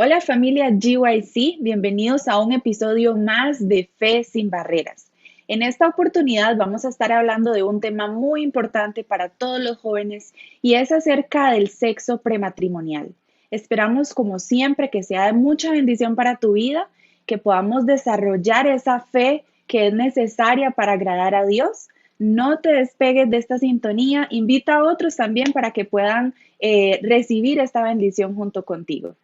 Hola familia GYC, bienvenidos a un episodio más de Fe sin Barreras. En esta oportunidad vamos a estar hablando de un tema muy importante para todos los jóvenes y es acerca del sexo prematrimonial. Esperamos como siempre que sea de mucha bendición para tu vida, que podamos desarrollar esa fe que es necesaria para agradar a Dios. No te despegues de esta sintonía, invita a otros también para que puedan recibir esta bendición junto contigo.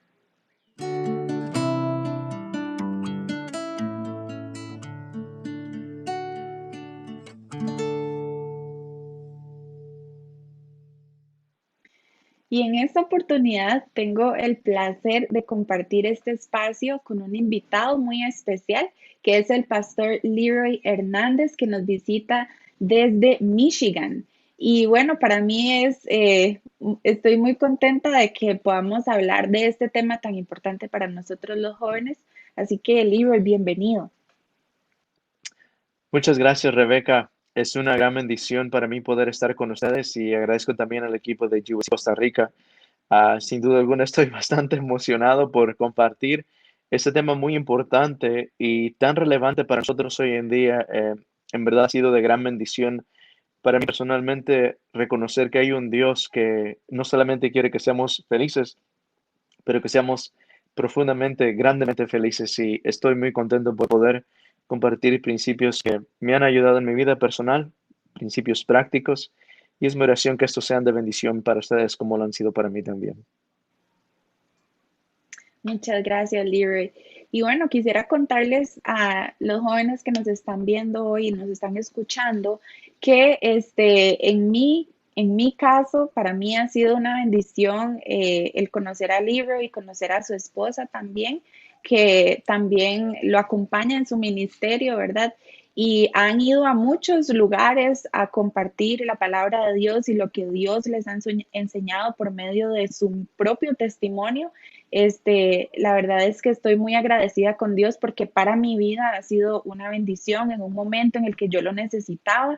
Y en esta oportunidad tengo el placer de compartir este espacio con un invitado muy especial, que es el pastor Leroy Hernández, que nos visita desde Michigan. Y bueno, para mí estoy muy contenta de que podamos hablar de este tema tan importante para nosotros los jóvenes. Así que, Leroy, bienvenido. Muchas gracias, Rebeca. Es una gran bendición para mí poder estar con ustedes y agradezco también al equipo de GWS Costa Rica. Sin duda alguna estoy bastante emocionado por compartir este tema muy importante y tan relevante para nosotros hoy en día. En verdad ha sido de gran bendición para mí personalmente reconocer que hay un Dios que no solamente quiere que seamos felices, pero que seamos profundamente, grandemente felices y estoy muy contento por poder compartir principios que me han ayudado en mi vida personal, principios prácticos, y es mi oración que estos sean de bendición para ustedes como lo han sido para mí también. Muchas gracias, Leroy. Y bueno, quisiera contarles a los jóvenes que nos están viendo hoy y nos están escuchando que en mi caso, para mí ha sido una bendición el conocer a Leroy y conocer a su esposa también, que también lo acompaña en su ministerio, ¿verdad? Y han ido a muchos lugares a compartir la palabra de Dios y lo que Dios les ha enseñado por medio de su propio testimonio. La verdad es que estoy muy agradecida con Dios porque para mi vida ha sido una bendición en un momento en el que yo lo necesitaba.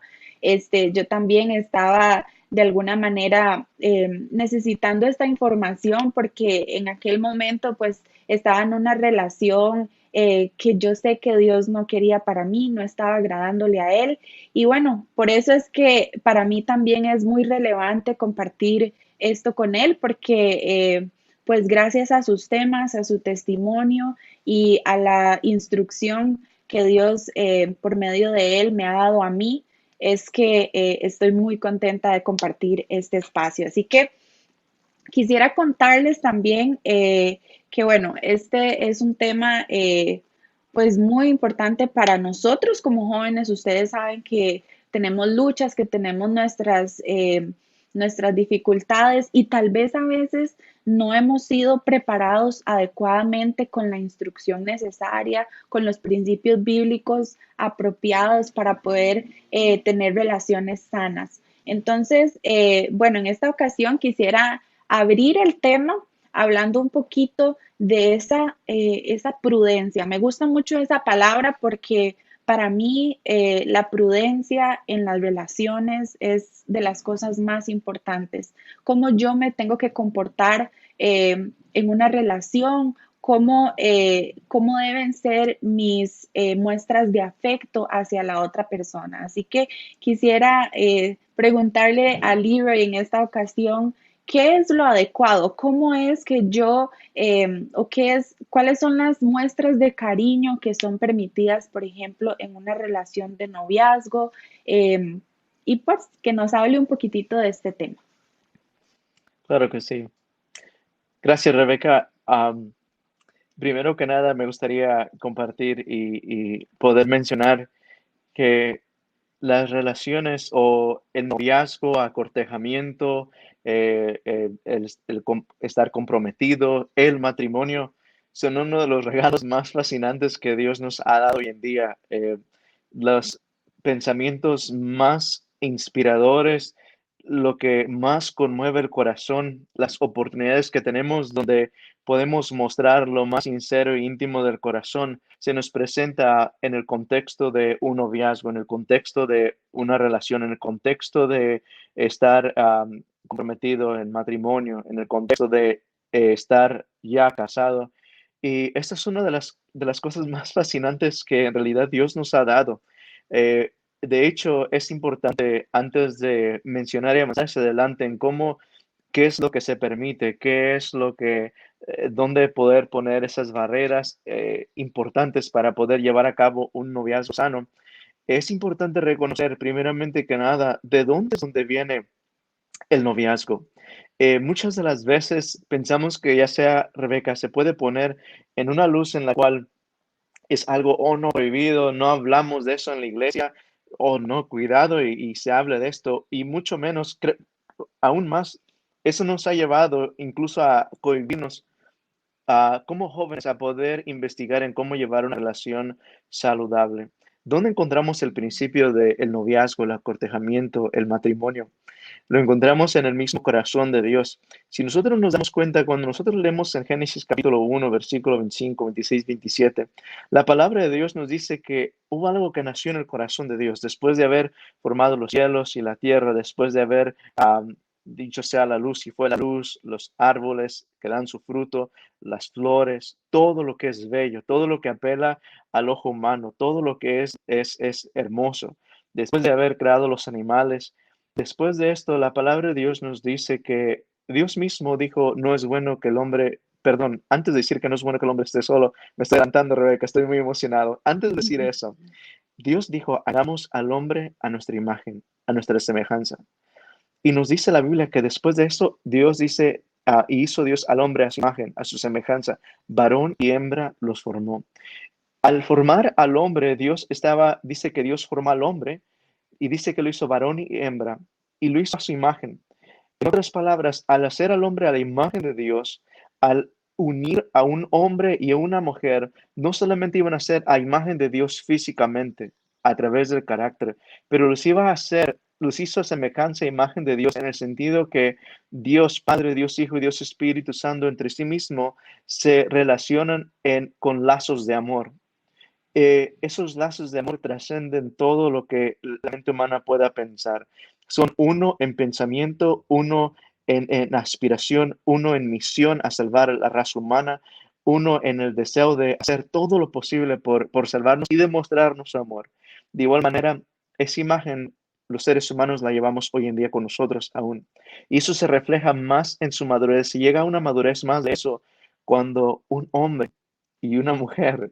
Yo también estaba de alguna manera necesitando esta información porque en aquel momento pues estaba en una relación que yo sé que Dios no quería para mí, no estaba agradándole a Él. Y bueno, por eso es que para mí también es muy relevante compartir esto con Él porque pues gracias a sus temas, a su testimonio y a la instrucción que Dios por medio de él me ha dado a mí, es que estoy muy contenta de compartir este espacio. Así que quisiera contarles también que, bueno, este es un tema pues muy importante para nosotros como jóvenes. Ustedes saben que tenemos luchas, que tenemos nuestras dificultades y tal vez a veces no hemos sido preparados adecuadamente con la instrucción necesaria, con los principios bíblicos apropiados para poder tener relaciones sanas. Entonces, bueno, en esta ocasión quisiera abrir el tema hablando un poquito de esa prudencia. Me gusta mucho esa palabra porque para mí la prudencia en las relaciones es de las cosas más importantes. Cómo yo me tengo que comportar en una relación, cómo deben ser mis muestras de afecto hacia la otra persona. Así que quisiera preguntarle a Leroy en esta ocasión, ¿qué es lo adecuado? ¿Cómo es que yo, o cuáles son las muestras de cariño que son permitidas, por ejemplo, en una relación de noviazgo? Eh, y pues que nos hable un poquitito de este tema. Claro que sí. Gracias, Rebeca. Primero que nada, me gustaría compartir y poder mencionar que las relaciones o el noviazgo, acortejamiento, estar comprometido, el matrimonio, son uno de los regalos más fascinantes que Dios nos ha dado hoy en día. Los pensamientos más inspiradores, lo que más conmueve el corazón, las oportunidades que tenemos donde podemos mostrar lo más sincero e íntimo del corazón, se nos presenta en el contexto de un noviazgo, en el contexto de una relación, en el contexto de estar comprometido en matrimonio, en el contexto de estar ya casado. Y esta es una de las cosas más fascinantes que en realidad Dios nos ha dado. Eh, de hecho, es importante antes de mencionar y avanzar hacia adelante en cómo, qué es lo que se permite, qué es lo que, dónde poder poner esas barreras importantes para poder llevar a cabo un noviazgo sano. Es importante reconocer, primeramente que nada, de dónde es donde viene el noviazgo. Muchas de las veces pensamos que ya sea Rebeca, se puede poner en una luz en la cual es algo o no prohibido, no hablamos de eso en la iglesia, o no, cuidado y se hable de esto, y mucho menos, aún más, eso nos ha llevado incluso a cohibirnos como jóvenes a poder investigar en cómo llevar una relación saludable. ¿Dónde encontramos el principio del noviazgo, el acortejamiento, el matrimonio? Lo encontramos en el mismo corazón de Dios. Si nosotros nos damos cuenta, cuando nosotros leemos en Génesis capítulo 1, versículo 25, 26, 27, la palabra de Dios nos dice que hubo algo que nació en el corazón de Dios después de haber formado los cielos y la tierra, después de haber dicho sea la luz y fue la luz, los árboles que dan su fruto, las flores, todo lo que es bello, todo lo que apela al ojo humano, todo lo que es hermoso. Después de haber creado los animales, después de esto, la palabra de Dios nos dice que Dios mismo dijo, no es bueno que el hombre, perdón, antes de decir que no es bueno que el hombre esté solo, me estoy adelantando, Rebeca, estoy muy emocionado. Antes de decir eso, Dios dijo, hagamos al hombre a nuestra imagen, a nuestra semejanza. Y nos dice la Biblia que después de eso, Dios dice, y hizo Dios al hombre a su imagen, a su semejanza, varón y hembra los formó. Al formar al hombre, dice que Dios formó al hombre y dice que lo hizo varón y hembra y lo hizo a su imagen. En otras palabras, al hacer al hombre a la imagen de Dios, al unir a un hombre y a una mujer, no solamente iban a ser a imagen de Dios físicamente, a través del carácter, pero los iba a hacer, los hizo a semejanza e imagen de Dios en el sentido que Dios Padre, Dios Hijo y Dios Espíritu Santo entre sí mismo se relacionan con lazos de amor. Esos lazos de amor trascenden todo lo que la mente humana pueda pensar. Son uno en pensamiento, uno en aspiración, uno en misión a salvar a la raza humana, uno en el deseo de hacer todo lo posible por salvarnos y demostrarnos su amor. De igual manera, esa imagen los seres humanos la llevamos hoy en día con nosotros aún. Y eso se refleja más en su madurez. Se llega a una madurez más de eso cuando un hombre y una mujer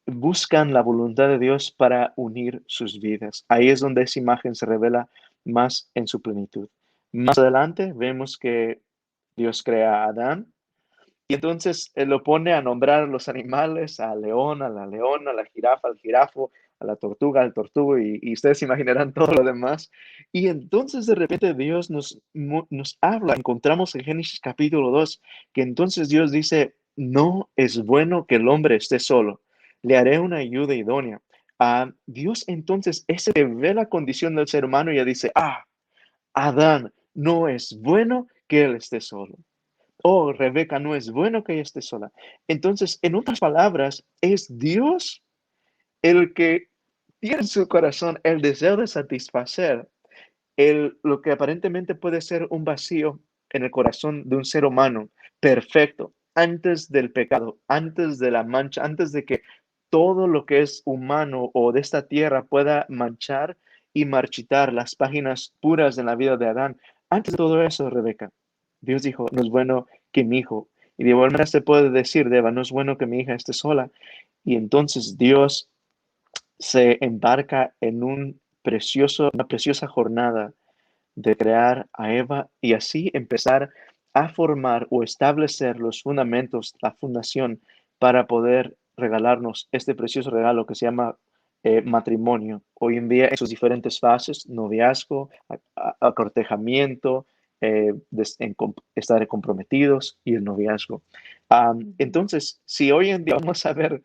buscan la voluntad de Dios para unir sus vidas. Ahí es donde esa imagen se revela más en su plenitud. Más adelante vemos que Dios crea a Adán y entonces él lo pone a nombrar a los animales, al león, a la leona, a la jirafa, al jirafo, a la tortuga, al tortugo, y ustedes imaginarán todo lo demás. Y entonces de repente Dios nos habla, encontramos en Génesis capítulo 2 que entonces Dios dice, no es bueno que el hombre esté solo, le haré una ayuda idónea. Dios entonces es el que ve la condición del ser humano y ya dice, Adán, no es bueno que él esté solo. Oh, Rebeca, no es bueno que ella esté sola. Entonces, en otras palabras, es Dios el que tiene en su corazón el deseo de satisfacer lo que aparentemente puede ser un vacío en el corazón de un ser humano perfecto, antes del pecado, antes de la mancha, antes de que todo lo que es humano o de esta tierra pueda manchar y marchitar las páginas puras de la vida de Adán. Antes de todo eso, Rebeca, Dios dijo, no es bueno que mi hijo, y de igual manera se puede decir, Deva, no es bueno que mi hija esté sola. Y entonces Dios se embarca en una preciosa jornada de crear a Eva y así empezar a formar o establecer los fundamentos, la fundación para poder regalarnos este precioso regalo que se llama matrimonio. Hoy en día en sus diferentes fases, noviazgo, acortejamiento, estar comprometidos y el noviazgo. Entonces, si hoy en día vamos a ver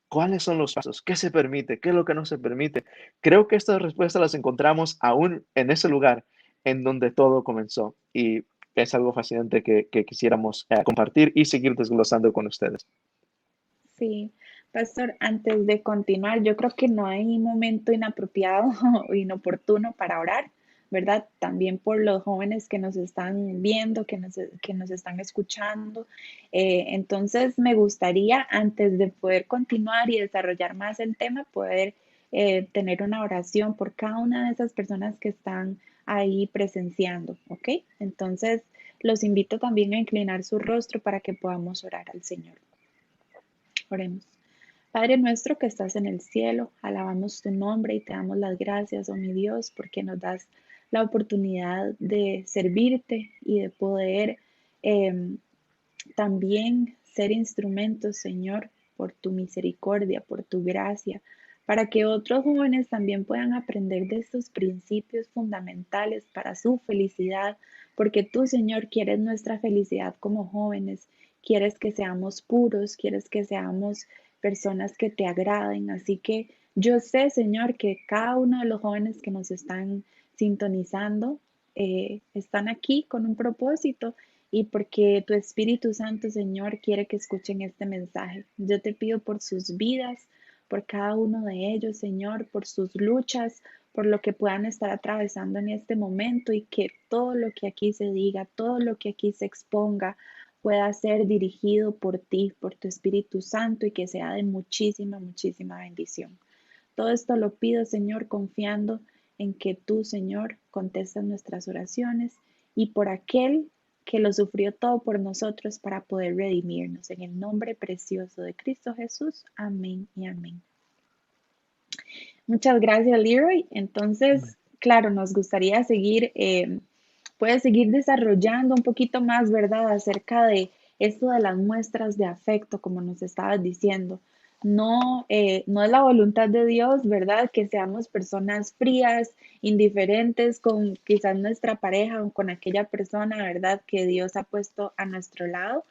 ¿cuáles son los pasos? ¿Qué se permite? ¿Qué es lo que no se permite? Creo que estas respuestas las encontramos aún en ese lugar en donde todo comenzó. Y es algo fascinante que quisiéramos compartir y seguir desglosando con ustedes. Sí, pastor, antes de continuar, yo creo que no hay momento inapropiado o inoportuno para orar. ¿verdad? También por los jóvenes que nos están viendo, que nos están escuchando. Entonces, me gustaría, antes de poder continuar y desarrollar más el tema, poder tener una oración por cada una de esas personas que están ahí presenciando, ¿ok? Entonces, los invito también a inclinar su rostro para que podamos orar al Señor. Oremos. Padre nuestro que estás en el cielo, alabamos tu nombre y te damos las gracias, oh mi Dios, porque nos das la oportunidad de servirte y de poder eh, también ser instrumentos, Señor, por tu misericordia, por tu gracia, para que otros jóvenes también puedan aprender de estos principios fundamentales para su felicidad, porque tú, Señor, quieres nuestra felicidad como jóvenes, quieres que seamos puros, quieres que seamos personas que te agraden. Así que yo sé, Señor, que cada uno de los jóvenes que nos están sintonizando están aquí con un propósito y porque tu Espíritu Santo, Señor, quiere que escuchen este mensaje. Yo te pido por sus vidas, por cada uno de ellos, Señor, por sus luchas, por lo que puedan estar atravesando en este momento y que todo lo que aquí se diga, todo lo que aquí se exponga, pueda ser dirigido por ti, por tu Espíritu Santo y que sea de muchísima, muchísima bendición. Todo esto lo pido, Señor, confiando en que tú, Señor, contestas nuestras oraciones y por aquel que lo sufrió todo por nosotros para poder redimirnos. En el nombre precioso de Cristo Jesús. Amén y amén. Muchas gracias, Leroy. Entonces, claro, nos gustaría seguir, puedes seguir desarrollando un poquito más, ¿verdad?, acerca de esto de las muestras de afecto, como nos estabas diciendo. No, no es la voluntad de Dios, ¿verdad?, que seamos personas frías, indiferentes con quizás nuestra pareja o con aquella persona, ¿verdad?, que Dios ha puesto a nuestro lado,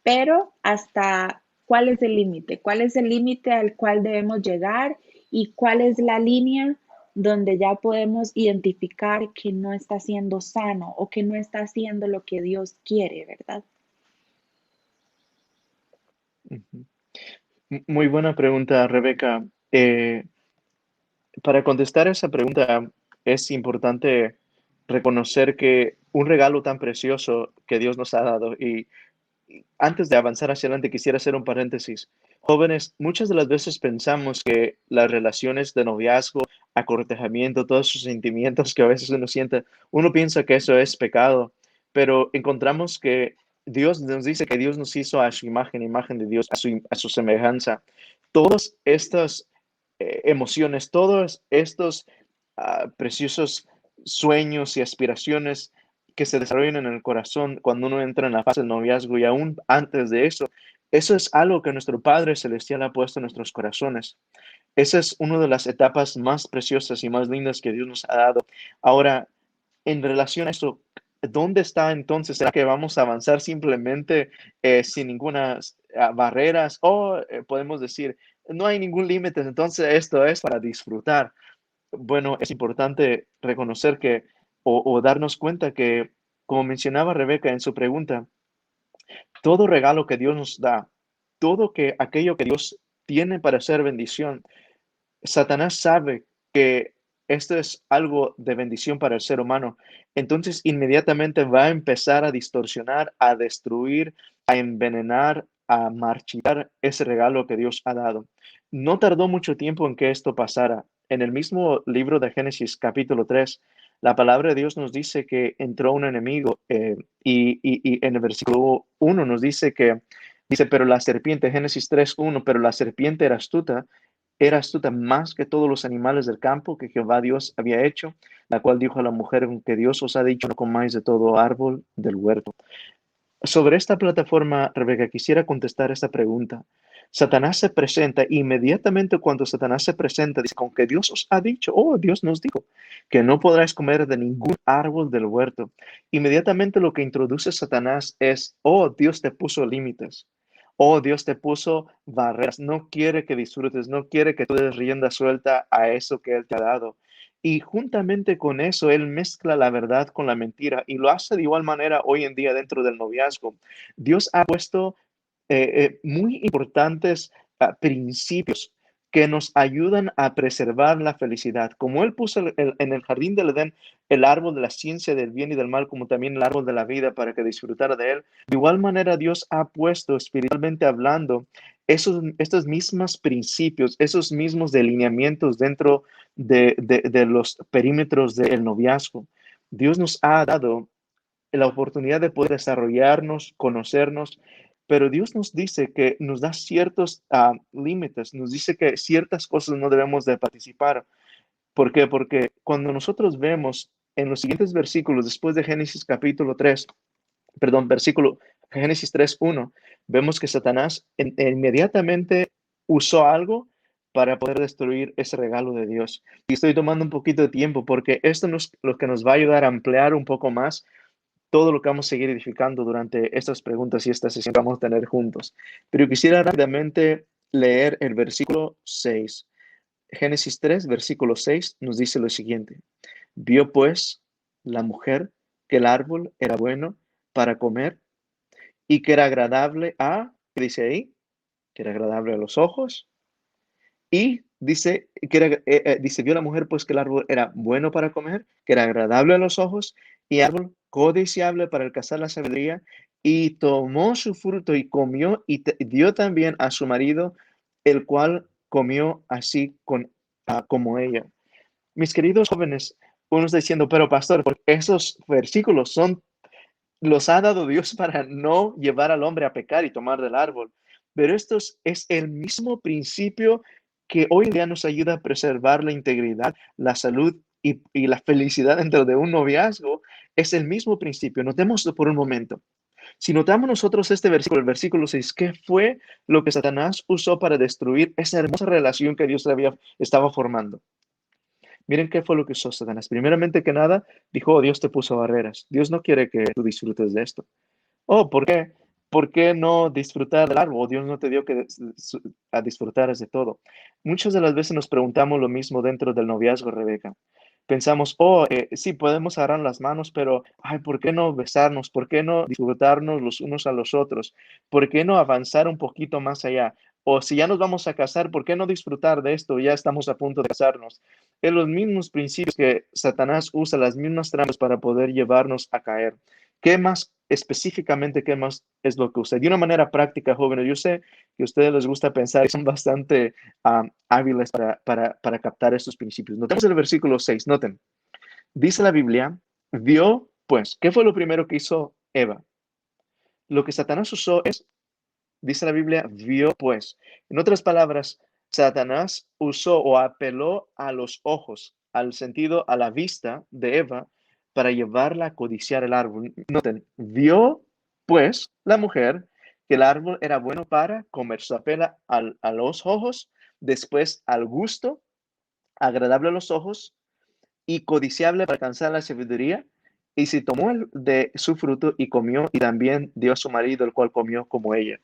pero hasta cuál es el límite, cuál es el límite al cual debemos llegar y cuál es la línea donde ya podemos identificar que no está siendo sano o que no está haciendo lo que Dios quiere, ¿verdad? Ujú. Muy buena pregunta, Rebeca. Eh, para contestar esa pregunta es importante reconocer que un regalo tan precioso que Dios nos ha dado y antes de avanzar hacia adelante, quisiera hacer un paréntesis. Jóvenes, muchas de las veces pensamos que las relaciones de noviazgo, acortejamiento, todos esos sentimientos que a veces uno siente, uno piensa que eso es pecado, pero encontramos que Dios nos dice que Dios nos hizo a su imagen, imagen de Dios, a su semejanza. Todas estas emociones, todos estos preciosos sueños y aspiraciones que se desarrollan en el corazón cuando uno entra en la fase del noviazgo y aún antes de eso, eso es algo que nuestro Padre Celestial ha puesto en nuestros corazones. Esa es una de las etapas más preciosas y más lindas que Dios nos ha dado. Ahora, en relación a eso, ¿dónde está entonces? ¿Será que vamos a avanzar simplemente sin ninguna barreras? O podemos decir, no hay ningún límite, entonces esto es para disfrutar. Bueno, es importante reconocer que o darnos cuenta que, como mencionaba Rebeca en su pregunta, todo regalo que Dios nos da, todo aquello que Dios tiene para ser bendición, Satanás sabe que esto es algo de bendición para el ser humano. Entonces, inmediatamente va a empezar a distorsionar, a destruir, a envenenar, a marchitar ese regalo que Dios ha dado. No tardó mucho tiempo en que esto pasara. En el mismo libro de Génesis, capítulo 3, la palabra de Dios nos dice que entró un enemigo y en el versículo 1 nos dice que, dice, pero la serpiente, Génesis 3:1, pero la serpiente era astuta más que todos los animales del campo que Jehová Dios había hecho, la cual dijo a la mujer que Dios os ha dicho, no comáis de todo árbol del huerto. Sobre esta plataforma, Rebeca, quisiera contestar esta pregunta. Satanás se presenta inmediatamente cuando Satanás se presenta, dice, con que Dios os ha dicho, oh, Dios nos dijo que no podráis comer de ningún árbol del huerto. Inmediatamente lo que introduce Satanás es, oh, Dios te puso límites. Oh, Dios te puso barreras. No quiere que disfrutes, no quiere que tú des rienda suelta a eso que Él te ha dado. Y juntamente con eso, Él mezcla la verdad con la mentira y lo hace de igual manera hoy en día dentro del noviazgo. Dios ha puesto muy importantes principios que nos ayudan a preservar la felicidad. Como Él puso en el jardín del Edén el árbol de la ciencia del bien y del mal, como también el árbol de la vida para que disfrutara de Él, de igual manera Dios ha puesto espiritualmente hablando estos mismos principios, esos mismos delineamientos dentro de los perímetros del noviazgo. Dios nos ha dado la oportunidad de poder desarrollarnos, conocernos, pero Dios nos dice que nos da ciertos límites, nos dice que ciertas cosas no debemos de participar. ¿Por qué? Porque cuando nosotros vemos en los siguientes versículos, después de Génesis capítulo 3, perdón, versículo Génesis 3:1, vemos que Satanás inmediatamente usó algo para poder destruir ese regalo de Dios. Y estoy tomando un poquito de tiempo porque esto es lo que nos va a ayudar a ampliar un poco más todo lo que vamos a seguir edificando durante estas preguntas y esta sesión que vamos a tener juntos. Pero quisiera rápidamente leer el versículo 6. Génesis 3, versículo 6 nos dice lo siguiente. Vio pues la mujer que el árbol era bueno para comer y que era agradable ¿qué dice ahí? Que era agradable a los ojos y dice dice, vio la mujer pues que el árbol era bueno para comer, que era agradable a los ojos y árbol codiciable para alcanzar la sabiduría, y tomó su fruto y comió y dio también a su marido, el cual comió así como ella. Mis queridos jóvenes, uno está diciendo, pero pastor, porque esos versículos los ha dado Dios para no llevar al hombre a pecar y tomar del árbol. Pero esto es el mismo principio que hoy en día nos ayuda a preservar la integridad, la salud y la felicidad dentro de un noviazgo. Es el mismo principio. Notémoslo por un momento. Si notamos nosotros este versículo, el versículo 6, ¿qué fue lo que Satanás usó para destruir esa hermosa relación que Dios estaba formando? Miren qué fue lo que usó Satanás. Primeramente que nada, dijo, oh, Dios te puso barreras. Dios no quiere que tú disfrutes de esto. Oh, ¿por qué? ¿Por qué no disfrutar del árbol? Dios no te dio que a disfrutar de todo. Muchas de las veces nos preguntamos lo mismo dentro del noviazgo, Rebeca. Pensamos, oh, sí, podemos agarrar las manos, pero, ay, ¿por qué no besarnos? ¿Por qué no disfrutarnos los unos a los otros? ¿Por qué no avanzar un poquito más allá? O si ya nos vamos a casar, ¿por qué no disfrutar de esto? Ya estamos a punto de casarnos. Es los mismos principios que Satanás usa, las mismas trampas para poder llevarnos a caer. ¿Qué más específicamente, qué más es lo que usa? De una manera práctica, jóvenes, yo sé que a ustedes les gusta pensar y son bastante hábiles para captar estos principios. Notemos el versículo 6, noten. Dice la Biblia, vio, pues, ¿qué fue lo primero que hizo Eva? Lo que Satanás usó es, dice la Biblia, vio, pues. En otras palabras, Satanás usó o apeló a los ojos, al sentido, a la vista de Eva, para llevarla a codiciar el árbol. Noten, vio, pues, la mujer que el árbol era bueno para comer. Su apela a los ojos, después al gusto, agradable a los ojos y codiciable para alcanzar la sabiduría. Y se tomó de su fruto y comió, y también dio a su marido, el cual comió como ella.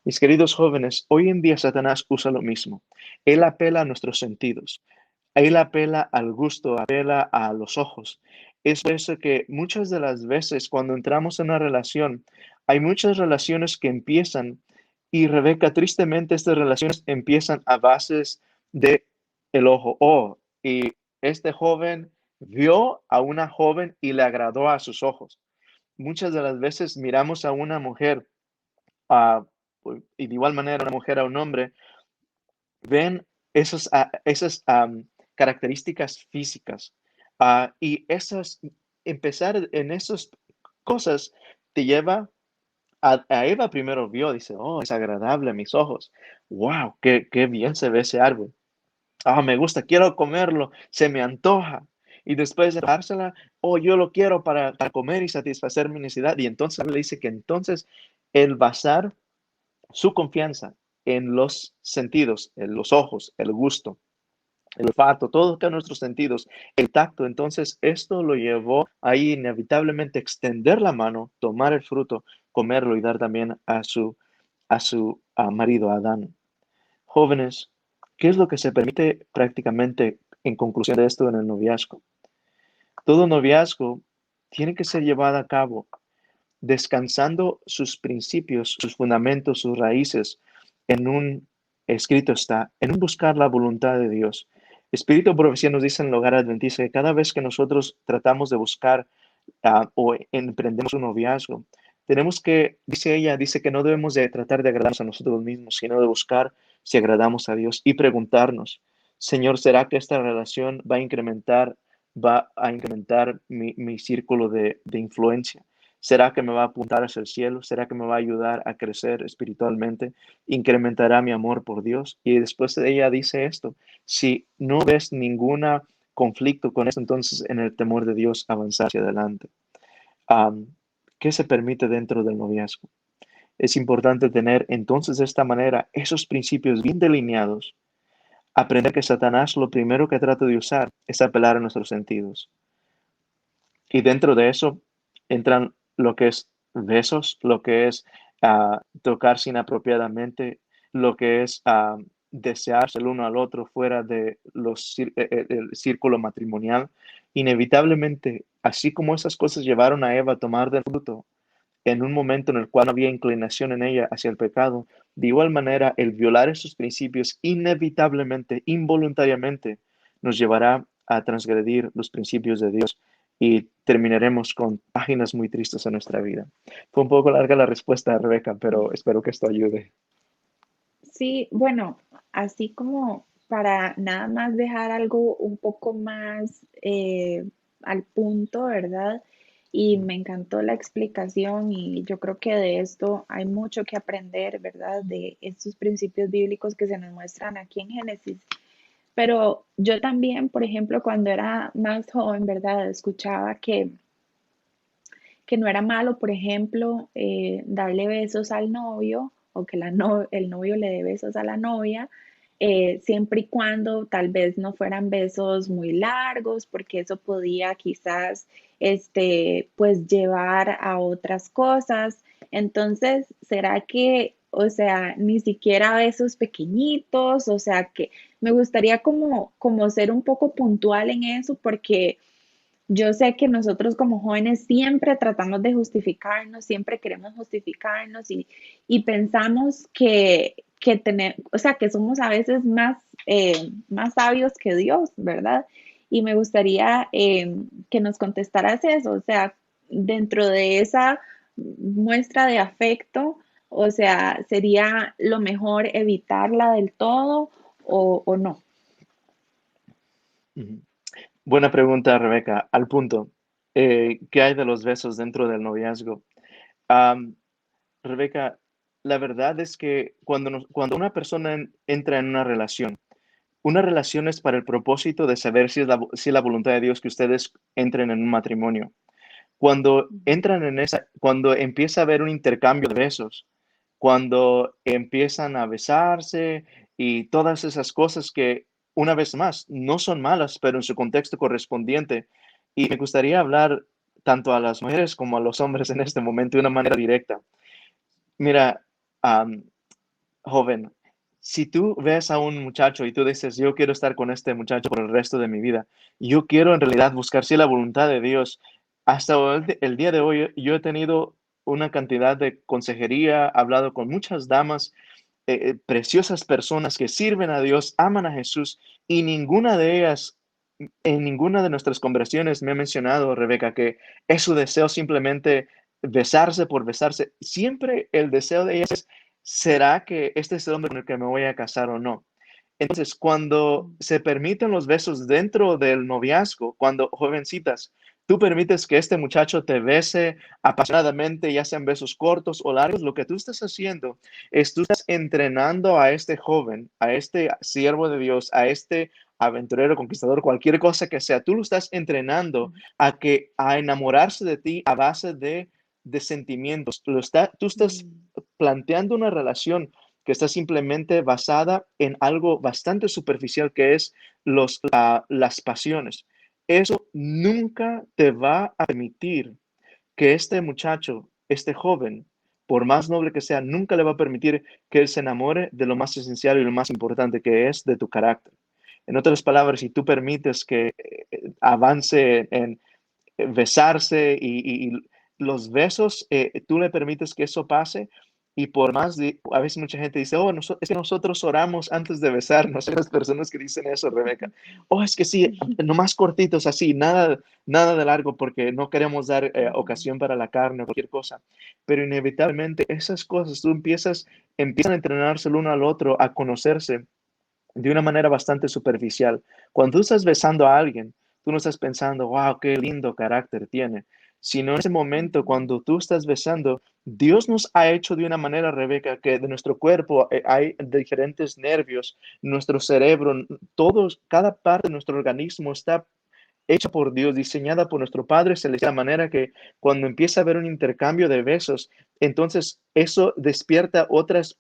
Mis queridos jóvenes, hoy en día Satanás usa lo mismo. Él apela a nuestros sentidos. Él apela al gusto, apela a los ojos. Es por eso que muchas de las veces cuando entramos en una relación, hay muchas relaciones que empiezan y Rebeca, tristemente estas relaciones empiezan a bases de el ojo. Oh, y este joven vio a una joven y le agradó a sus ojos. Muchas de las veces miramos a una mujer y de igual manera una mujer a un hombre, ven esas características físicas y empezar en esas cosas te lleva a Eva primero vio, dice, oh, es agradable a mis ojos. Wow, qué bien se ve ese árbol. Ah, me gusta, quiero comerlo, se me antoja. Y después de dársela, oh, yo lo quiero para comer y satisfacer mi necesidad. Y entonces le dice que entonces el basar su confianza en los sentidos, en los ojos, el gusto, el olfato, todos nuestros sentidos, el tacto. Entonces, esto lo llevó a inevitablemente extender la mano, tomar el fruto, comerlo y dar también a su marido, a Adán. Jóvenes, ¿qué es lo que se permite prácticamente en conclusión de esto en el noviazgo? Todo noviazgo tiene que ser llevado a cabo descansando sus principios, sus fundamentos, sus raíces en escrito está, en un buscar la voluntad de Dios. Espíritu de Profecía nos dice en el Hogar Adventista que cada vez que nosotros tratamos de buscar o emprendemos un noviazgo, tenemos que, dice ella, dice que no debemos de tratar de agradarnos a nosotros mismos, sino de buscar si agradamos a Dios y preguntarnos, Señor, ¿será que esta relación va a incrementar mi círculo de influencia? ¿Será que me va a apuntar hacia el cielo? ¿Será que me va a ayudar a crecer espiritualmente? ¿Incrementará mi amor por Dios? Y después de ella dice esto, si no ves ningún conflicto con eso, entonces en el temor de Dios avanzar hacia adelante. Am, ¿Qué se permite dentro del noviazgo? Es importante tener entonces de esta manera esos principios bien delineados. Aprender que Satanás lo primero que trata de usar es apelar a nuestros sentidos. Y dentro de eso entran lo que es besos, lo que es tocarse inapropiadamente, lo que es desearse el uno al otro fuera de el círculo matrimonial. Inevitablemente, así como esas cosas llevaron a Eva a tomar del fruto en un momento en el cual no había inclinación en ella hacia el pecado, de igual manera el violar esos principios inevitablemente, involuntariamente, nos llevará a transgredir los principios de Dios y terminaremos con páginas muy tristes en nuestra vida. Fue un poco larga la respuesta, Rebeca, pero espero que esto ayude. Sí, bueno, así como para nada más dejar algo un poco más al punto, ¿verdad? Y me encantó la explicación y yo creo que de esto hay mucho que aprender, ¿verdad? De estos principios bíblicos que se nos muestran aquí en Génesis. Pero yo también, por ejemplo, cuando era más joven, ¿verdad? Escuchaba que no era malo, por ejemplo, darle besos al novio o que el novio le dé besos a la novia, siempre y cuando tal vez no fueran besos muy largos, porque eso podía quizás, pues llevar a otras cosas. Entonces, ¿será que, o sea, ni siquiera besos pequeñitos? O sea, que me gustaría como ser un poco puntual en eso, porque yo sé que nosotros como jóvenes siempre tratamos de justificarnos, siempre queremos justificarnos y pensamos que tener, o sea, que somos a veces más sabios que Dios, ¿verdad? Y me gustaría que nos contestaras eso, o sea, dentro de esa muestra de afecto, o sea, ¿sería lo mejor evitarla del todo o no? Ujú. Buena pregunta, Rebeca. Al punto, ¿qué hay de los besos dentro del noviazgo? Am, Rebeca, la verdad es que cuando una persona entra en una relación es para el propósito de saber si es la voluntad de Dios que ustedes entren en un matrimonio. Cuando empieza a haber un intercambio de besos, cuando empiezan a besarse y todas esas cosas que, una vez más, no son malas, pero en su contexto correspondiente. Y me gustaría hablar tanto a las mujeres como a los hombres en este momento de una manera directa. Mira, am, joven, si tú ves a un muchacho y tú dices, yo quiero estar con este muchacho por el resto de mi vida, yo quiero en realidad buscar si la voluntad de Dios. Hasta el día de hoy, yo he tenido una cantidad de consejería, he hablado con muchas damas, preciosas personas que sirven a Dios, aman a Jesús, y ninguna de ellas, en ninguna de nuestras conversaciones me ha mencionado, Rebeca, que es su deseo simplemente besarse por besarse. Siempre el deseo de ellas es, ¿será que este es el hombre con el que me voy a casar o no? Entonces, cuando se permiten los besos dentro del noviazgo, cuando jovencitas, tú permites que este muchacho te bese apasionadamente, ya sean besos cortos o largos, lo que tú estás haciendo es tú estás entrenando a este joven, a este siervo de Dios, a este aventurero, conquistador, cualquier cosa que sea, tú lo estás entrenando a enamorarse de ti a base de sentimientos. Tú estás Mm, planteando una relación que está simplemente basada en algo bastante superficial que es las pasiones. Eso nunca te va a permitir que este muchacho, este joven, por más noble que sea, nunca le va a permitir que él se enamore de lo más esencial y lo más importante que es de tu carácter. En otras palabras, si tú permites que avance en besarse y los besos, tú le permites que eso pase, Y por más de, a veces mucha gente dice, oh, es que nosotros oramos antes de besarnos. Hay las personas que dicen eso, Rebeca. Oh, es que sí, nomás cortitos así, nada de largo porque no queremos dar ocasión para la carne o cualquier cosa. Pero inevitablemente esas cosas, empiezan a entrenarse el uno al otro, a conocerse de una manera bastante superficial. Cuando tú estás besando a alguien, tú no estás pensando, wow, qué lindo carácter tiene, sino en ese momento, cuando tú estás besando, Dios nos ha hecho de una manera, Rebeca, que de nuestro cuerpo hay diferentes nervios, nuestro cerebro, todos, cada parte de nuestro organismo está hecha por Dios, diseñada por nuestro Padre Celestial, de manera que cuando empieza a haber un intercambio de besos, entonces eso despierta otras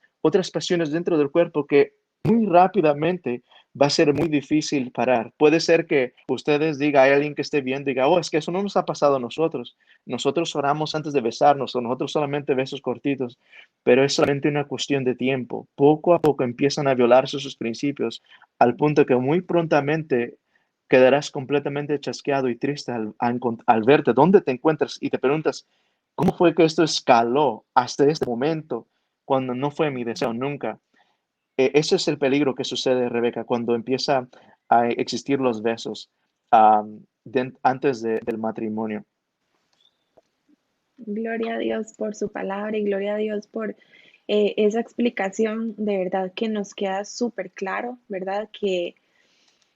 pasiones dentro del cuerpo que muy rápidamente va a ser muy difícil parar. Puede ser que ustedes digan, hay alguien que esté viendo, diga, oh, es que eso no nos ha pasado a nosotros. Nosotros oramos antes de besarnos, o nosotros solamente besos cortitos, pero es solamente una cuestión de tiempo. Poco a poco empiezan a violarse sus principios, al punto que muy prontamente quedarás completamente chasqueado y triste al verte dónde te encuentras y te preguntas, ¿cómo fue que esto escaló hasta este momento cuando no fue mi deseo nunca? Ese es el peligro que sucede, Rebeca, cuando empieza a existir los besos antes del matrimonio. Gloria a Dios por su palabra y gloria a Dios por esa explicación. De verdad que nos queda súper claro, ¿verdad? Que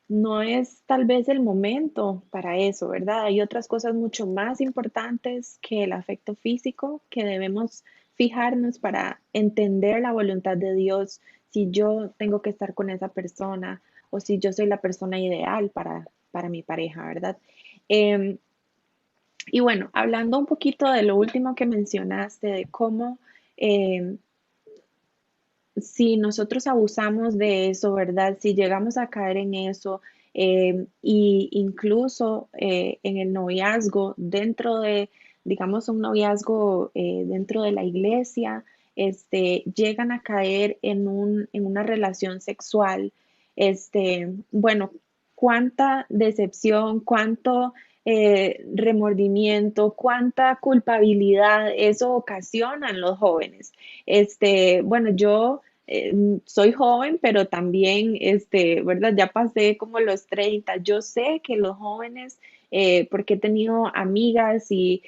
no es tal vez el momento para eso, ¿verdad? Hay otras cosas mucho más importantes que el afecto físico que debemos fijarnos para entender la voluntad de Dios, si yo tengo que estar con esa persona o si yo soy la persona ideal para mi pareja, ¿verdad? Em, y bueno, hablando un poquito de lo último que mencionaste, de cómo em, si nosotros abusamos de eso, ¿verdad? Si llegamos a caer en eso, y incluso en el noviazgo, dentro de, digamos, un noviazgo dentro de la iglesia, llegan a caer en una relación sexual, bueno, cuánta decepción, cuánto remordimiento, cuánta culpabilidad eso ocasiona en los jóvenes. Bueno, yo soy joven, pero también, ¿verdad? Ya pasé como los 30. Yo sé que los jóvenes, porque he tenido amigas y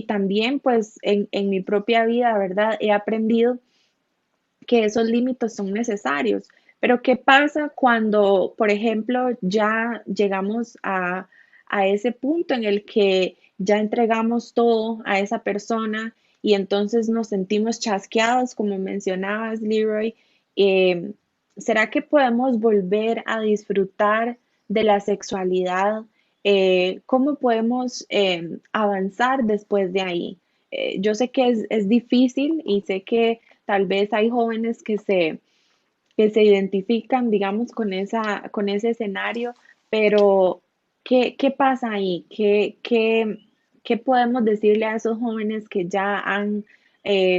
también pues en mi propia vida, ¿verdad? He aprendido que esos límites son necesarios. Pero ¿qué pasa cuando, por ejemplo, ya llegamos a ese punto en el que ya entregamos todo a esa persona y entonces nos sentimos chasqueados, como mencionabas, Leroy? Eh, ¿Será que podemos volver a disfrutar de la sexualidad? ¿Cómo podemos avanzar después de ahí? Yo sé que es difícil y sé que tal vez hay jóvenes que se identifican, digamos, con ese escenario, pero ¿qué pasa ahí? ¿Qué podemos decirle a esos jóvenes que ya han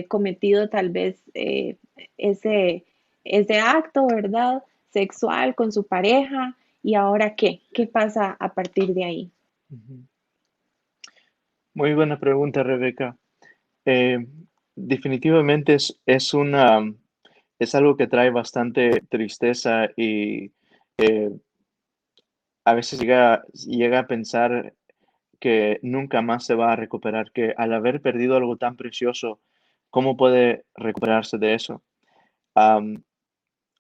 cometido tal vez ese, ese acto, ¿verdad? Sexual con su pareja y ahora qué? ¿Qué pasa a partir de ahí? Ujú. Muy buena pregunta, Rebeca. Eh, definitivamente es algo que trae bastante tristeza y eh, a veces llega a pensar que nunca más se va a recuperar, que al haber perdido algo tan precioso, ¿cómo puede recuperarse de eso? Am,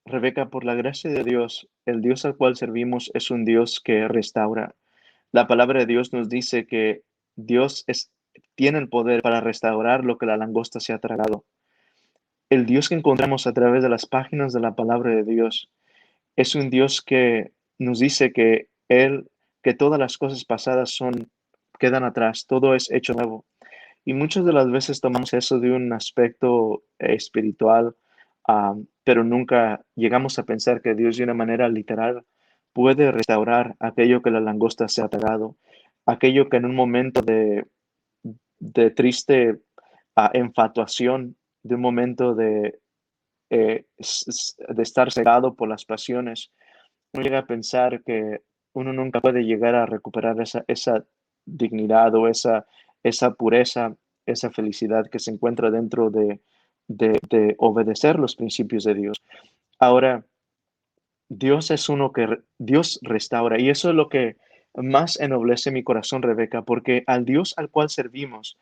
Rebeca, por la gracia de Dios, el Dios al cual servimos es un Dios que restaura. La palabra de Dios nos dice que tiene el poder para restaurar lo que la langosta se ha tragado. El Dios que encontramos a través de las páginas de la palabra de Dios es un Dios que nos dice que todas las cosas pasadas quedan atrás, todo es hecho nuevo. Y muchas de las veces tomamos eso de un aspecto espiritual, pero nunca llegamos a pensar que Dios de una manera literal puede restaurar aquello que la langosta se ha tragado, aquello que en un momento de triste enfatuación, de un momento de estar cegado por las pasiones, uno llega a pensar que uno nunca puede llegar a recuperar esa dignidad o esa pureza, esa felicidad que se encuentra dentro de obedecer los principios de Dios. Ahora, Dios es uno que Dios restaura y eso es lo que más ennoblece mi corazón, Rebeca, porque al Dios al cual servimos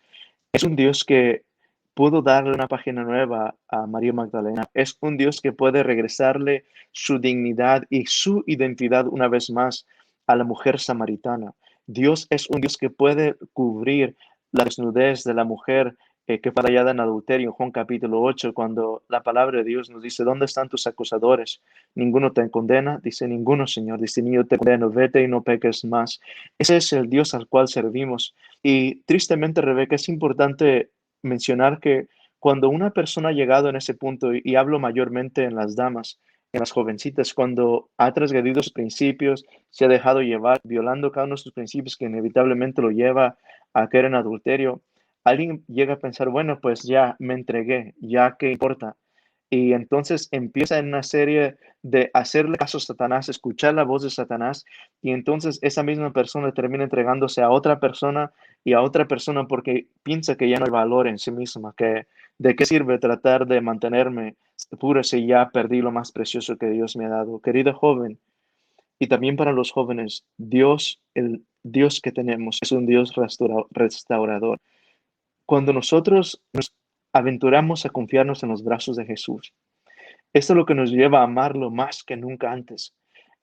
es un Dios que pudo darle una página nueva a María Magdalena. Es un Dios que puede regresarle su dignidad y su identidad una vez más a la mujer samaritana. Dios es un Dios que puede cubrir la desnudez de la mujer que fue hallada en adulterio en Juan capítulo 8, cuando la palabra de Dios nos dice, ¿dónde están tus acusadores? Ninguno te condena, dice ninguno, Señor, dice ni yo te condeno, vete y no peques más. Ese es el Dios al cual servimos. Y tristemente, Rebeca, es importante mencionar que cuando una persona ha llegado en ese punto, y hablo mayormente en las damas, en las jovencitas, cuando ha transgredido sus principios, se ha dejado llevar, violando cada uno de sus principios que inevitablemente lo lleva a caer en adulterio, alguien llega a pensar, bueno, pues ya me entregué, ya qué importa. Y entonces empieza en una serie de hacerle caso a Satanás, escuchar la voz de Satanás, y entonces esa misma persona termina entregándose a otra persona y a otra persona porque piensa que ya no hay valor en sí misma, que de qué sirve tratar de mantenerme puro si ya perdí lo más precioso que Dios me ha dado. Querido joven, y también para los jóvenes, Dios, el Dios que tenemos, es un Dios restaurador. Cuando nosotros nos aventuramos a confiarnos en los brazos de Jesús, esto es lo que nos lleva a amarlo más que nunca antes.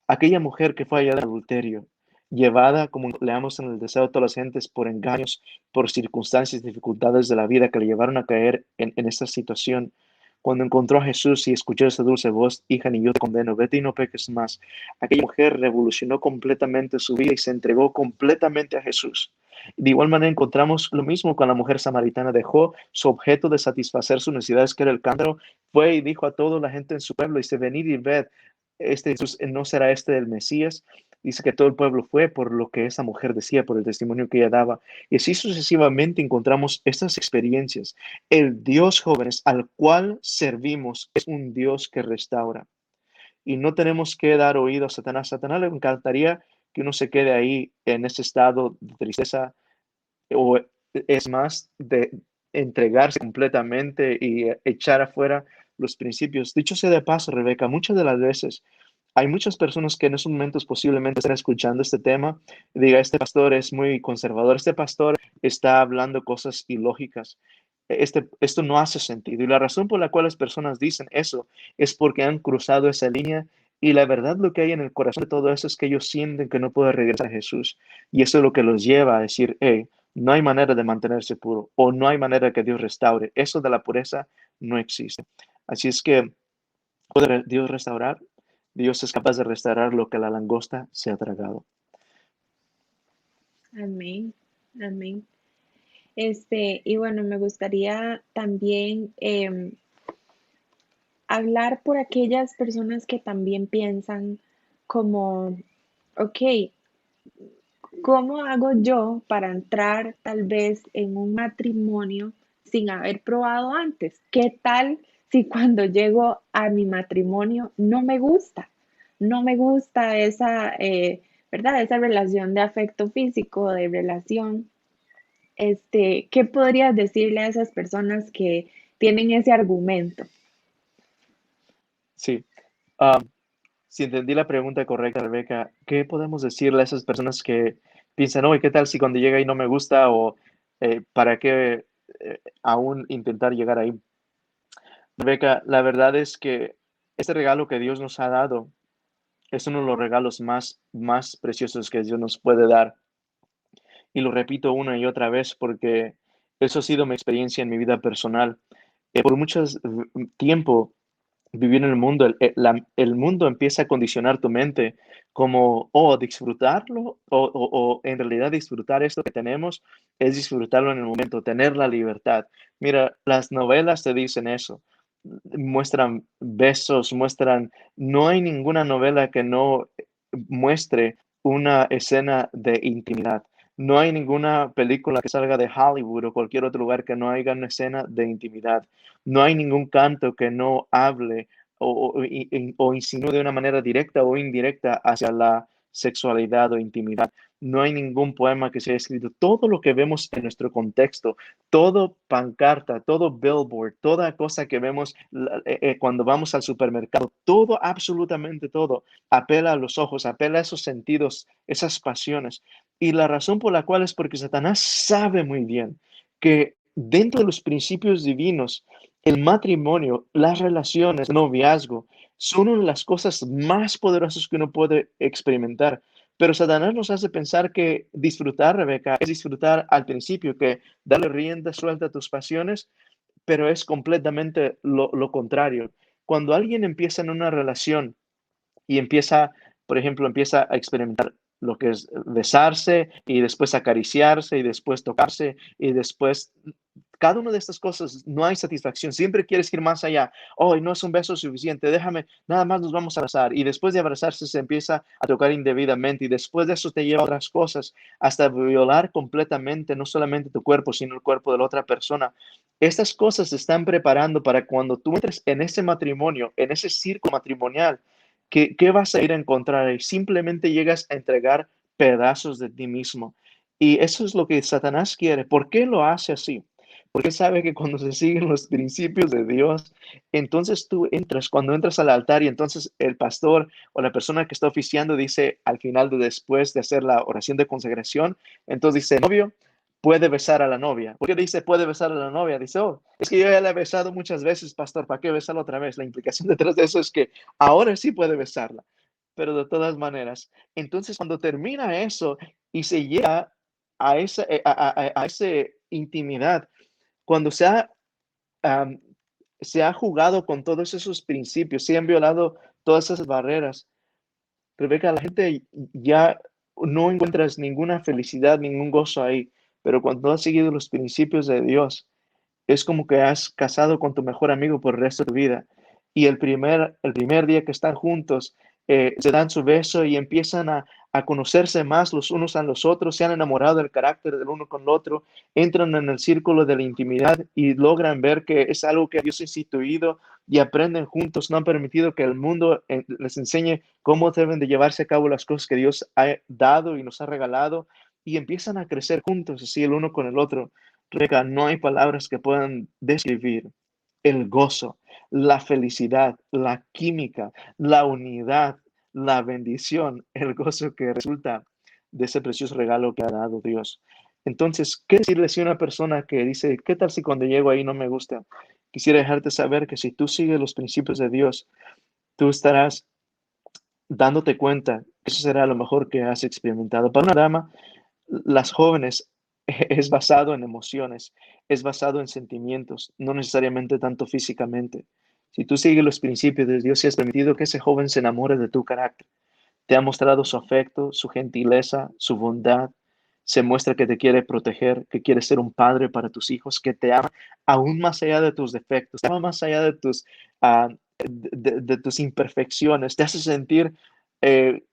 Aquella mujer que fue hallada en adulterio, llevada, como leamos en el deseo de todas las gentes, por engaños, por circunstancias, dificultades de la vida que le llevaron a caer en esta situación. Cuando encontró a Jesús y escuchó esa dulce voz, hija, ni yo te condeno, vete y no peques más. Aquella mujer revolucionó completamente su vida y se entregó completamente a Jesús. De igual manera encontramos lo mismo con la mujer samaritana. Dejó su objeto de satisfacer sus necesidades, que era el cántaro, fue y dijo a toda la gente en su pueblo, dice, venid y ved, este Jesús no será este el Mesías. Dice que todo el pueblo fue por lo que esa mujer decía, por el testimonio que ella daba. Y así sucesivamente encontramos estas experiencias. El Dios, jóvenes, al cual servimos es un Dios que restaura. Y no tenemos que dar oído a Satanás. Satanás le encantaría que uno se quede ahí en ese estado de tristeza, o es más, de entregarse completamente y echar afuera los principios. Dicho sea de paso, Rebeca, muchas de las veces hay muchas personas que en esos momentos posiblemente estén escuchando este tema y diga, este pastor es muy conservador, este pastor está hablando cosas ilógicas. Esto no hace sentido. Y la razón por la cual las personas dicen eso es porque han cruzado esa línea y la verdad lo que hay en el corazón de todo eso es que ellos sienten que no pueden regresar a Jesús. Y eso es lo que los lleva a decir, hey, no hay manera de mantenerse puro o no hay manera que Dios restaure. Eso de la pureza no existe. Así es que, ¿puede Dios restaurar? Dios es capaz de restaurar lo que la langosta se ha tragado. Amén, amén. Y bueno, me gustaría también hablar por aquellas personas que también piensan como, ok, ¿cómo hago yo para entrar tal vez en un matrimonio sin haber probado antes? ¿Qué tal si cuando llego a mi matrimonio no me gusta? No me gusta esa, ¿verdad? Esa relación de afecto físico, de relación. ¿Qué podrías decirle a esas personas que tienen ese argumento? Sí. Si entendí la pregunta correcta, Rebeca, ¿qué podemos decirle a esas personas que piensan, oye, ¿qué tal si cuando llega ahí no me gusta? O ¿para qué aún intentar llegar ahí? Rebeca, la verdad es que este regalo que Dios nos ha dado es uno de los regalos más preciosos que Dios nos puede dar. Y lo repito una y otra vez porque eso ha sido mi experiencia en mi vida personal. Por mucho tiempo vivir en el mundo, el mundo empieza a condicionar tu mente como, oh, disfrutarlo, o en realidad disfrutar esto que tenemos es disfrutarlo en el momento, tener la libertad. Mira, las novelas te dicen eso, muestran besos, no hay ninguna novela que no muestre una escena de intimidad. No hay ninguna película que salga de Hollywood o cualquier otro lugar que no haya una escena de intimidad. No hay ningún canto que no hable o insinúe de una manera directa o indirecta hacia la sexualidad o intimidad. No hay ningún poema que se haya escrito. Todo lo que vemos en nuestro contexto, todo pancarta, todo billboard, toda cosa que vemos cuando vamos al supermercado, todo, absolutamente todo, apela a los ojos, apela a esos sentidos, esas pasiones. Y la razón por la cual es porque Satanás sabe muy bien que dentro de los principios divinos, el matrimonio, las relaciones, el noviazgo, son una de las cosas más poderosas que uno puede experimentar. Pero Satanás nos hace pensar que disfrutar, Rebeca, es disfrutar al principio, que darle rienda suelta a tus pasiones, pero es completamente lo contrario. Cuando alguien empieza en una relación y empieza, por ejemplo, empieza a experimentar lo que es besarse y después acariciarse y después tocarse y después cada una de estas cosas no hay satisfacción. Siempre quieres ir más allá. Oh, no es un beso suficiente. Déjame, nada más nos vamos a abrazar. Y después de abrazarse se empieza a tocar indebidamente y después de eso te lleva a otras cosas hasta violar completamente no solamente tu cuerpo, sino el cuerpo de la otra persona. Estas cosas se están preparando para cuando tú entres en ese matrimonio, en ese círculo matrimonial. ¿Qué vas a ir a encontrar ahí? Simplemente llegas a entregar pedazos de ti mismo. Y eso es lo que Satanás quiere. ¿Por qué lo hace así? Porque sabe que cuando se siguen los principios de Dios, entonces tú entras, cuando entras al altar y entonces el pastor o la persona que está oficiando dice al final de después de hacer la oración de consagración, entonces dice, novio, puede besar a la novia. ¿Por qué dice puede besar a la novia? Dice, oh, es que yo ya la he besado muchas veces, pastor, ¿para qué besarla otra vez? La implicación detrás de eso es que ahora sí puede besarla, pero de todas maneras. Entonces, cuando termina eso y se llega a esa a ese intimidad, cuando am, se ha jugado con todos esos principios, se han violado todas esas barreras, Rebeca, la gente ya no encuentras ninguna felicidad, ningún gozo ahí, pero cuando has seguido los principios de Dios, es como que has casado con tu mejor amigo por el resto de tu vida. Y el primer día que están juntos, se dan su beso y empiezan a conocerse más los unos a los otros, se han enamorado del carácter del uno con el otro, entran en el círculo de la intimidad y logran ver que es algo que Dios ha instituido y aprenden juntos. No han permitido que el mundo les enseñe cómo deben de llevarse a cabo las cosas que Dios ha dado y nos ha regalado y empiezan a crecer juntos, así el uno con el otro. Rebeca, no hay palabras que puedan describir el gozo, la felicidad, la química, la unidad, la bendición, el gozo que resulta de ese precioso regalo que ha dado Dios. Entonces, ¿qué decirle si una persona que dice, ¿qué tal si cuando llego ahí no me gusta? Quisiera dejarte saber que si tú sigues los principios de Dios, tú estarás dándote cuenta que eso será lo mejor que has experimentado. Para una dama, las jóvenes es basado en emociones, es basado en sentimientos, no necesariamente tanto físicamente. Si tú sigues los principios de Dios y has permitido que ese joven se enamore de tu carácter, te ha mostrado su afecto, su gentileza, su bondad, se muestra que te quiere proteger, que quiere ser un padre para tus hijos, que te ama aún más allá de tus defectos, te ama más allá de ah, de tus imperfecciones, te hace sentir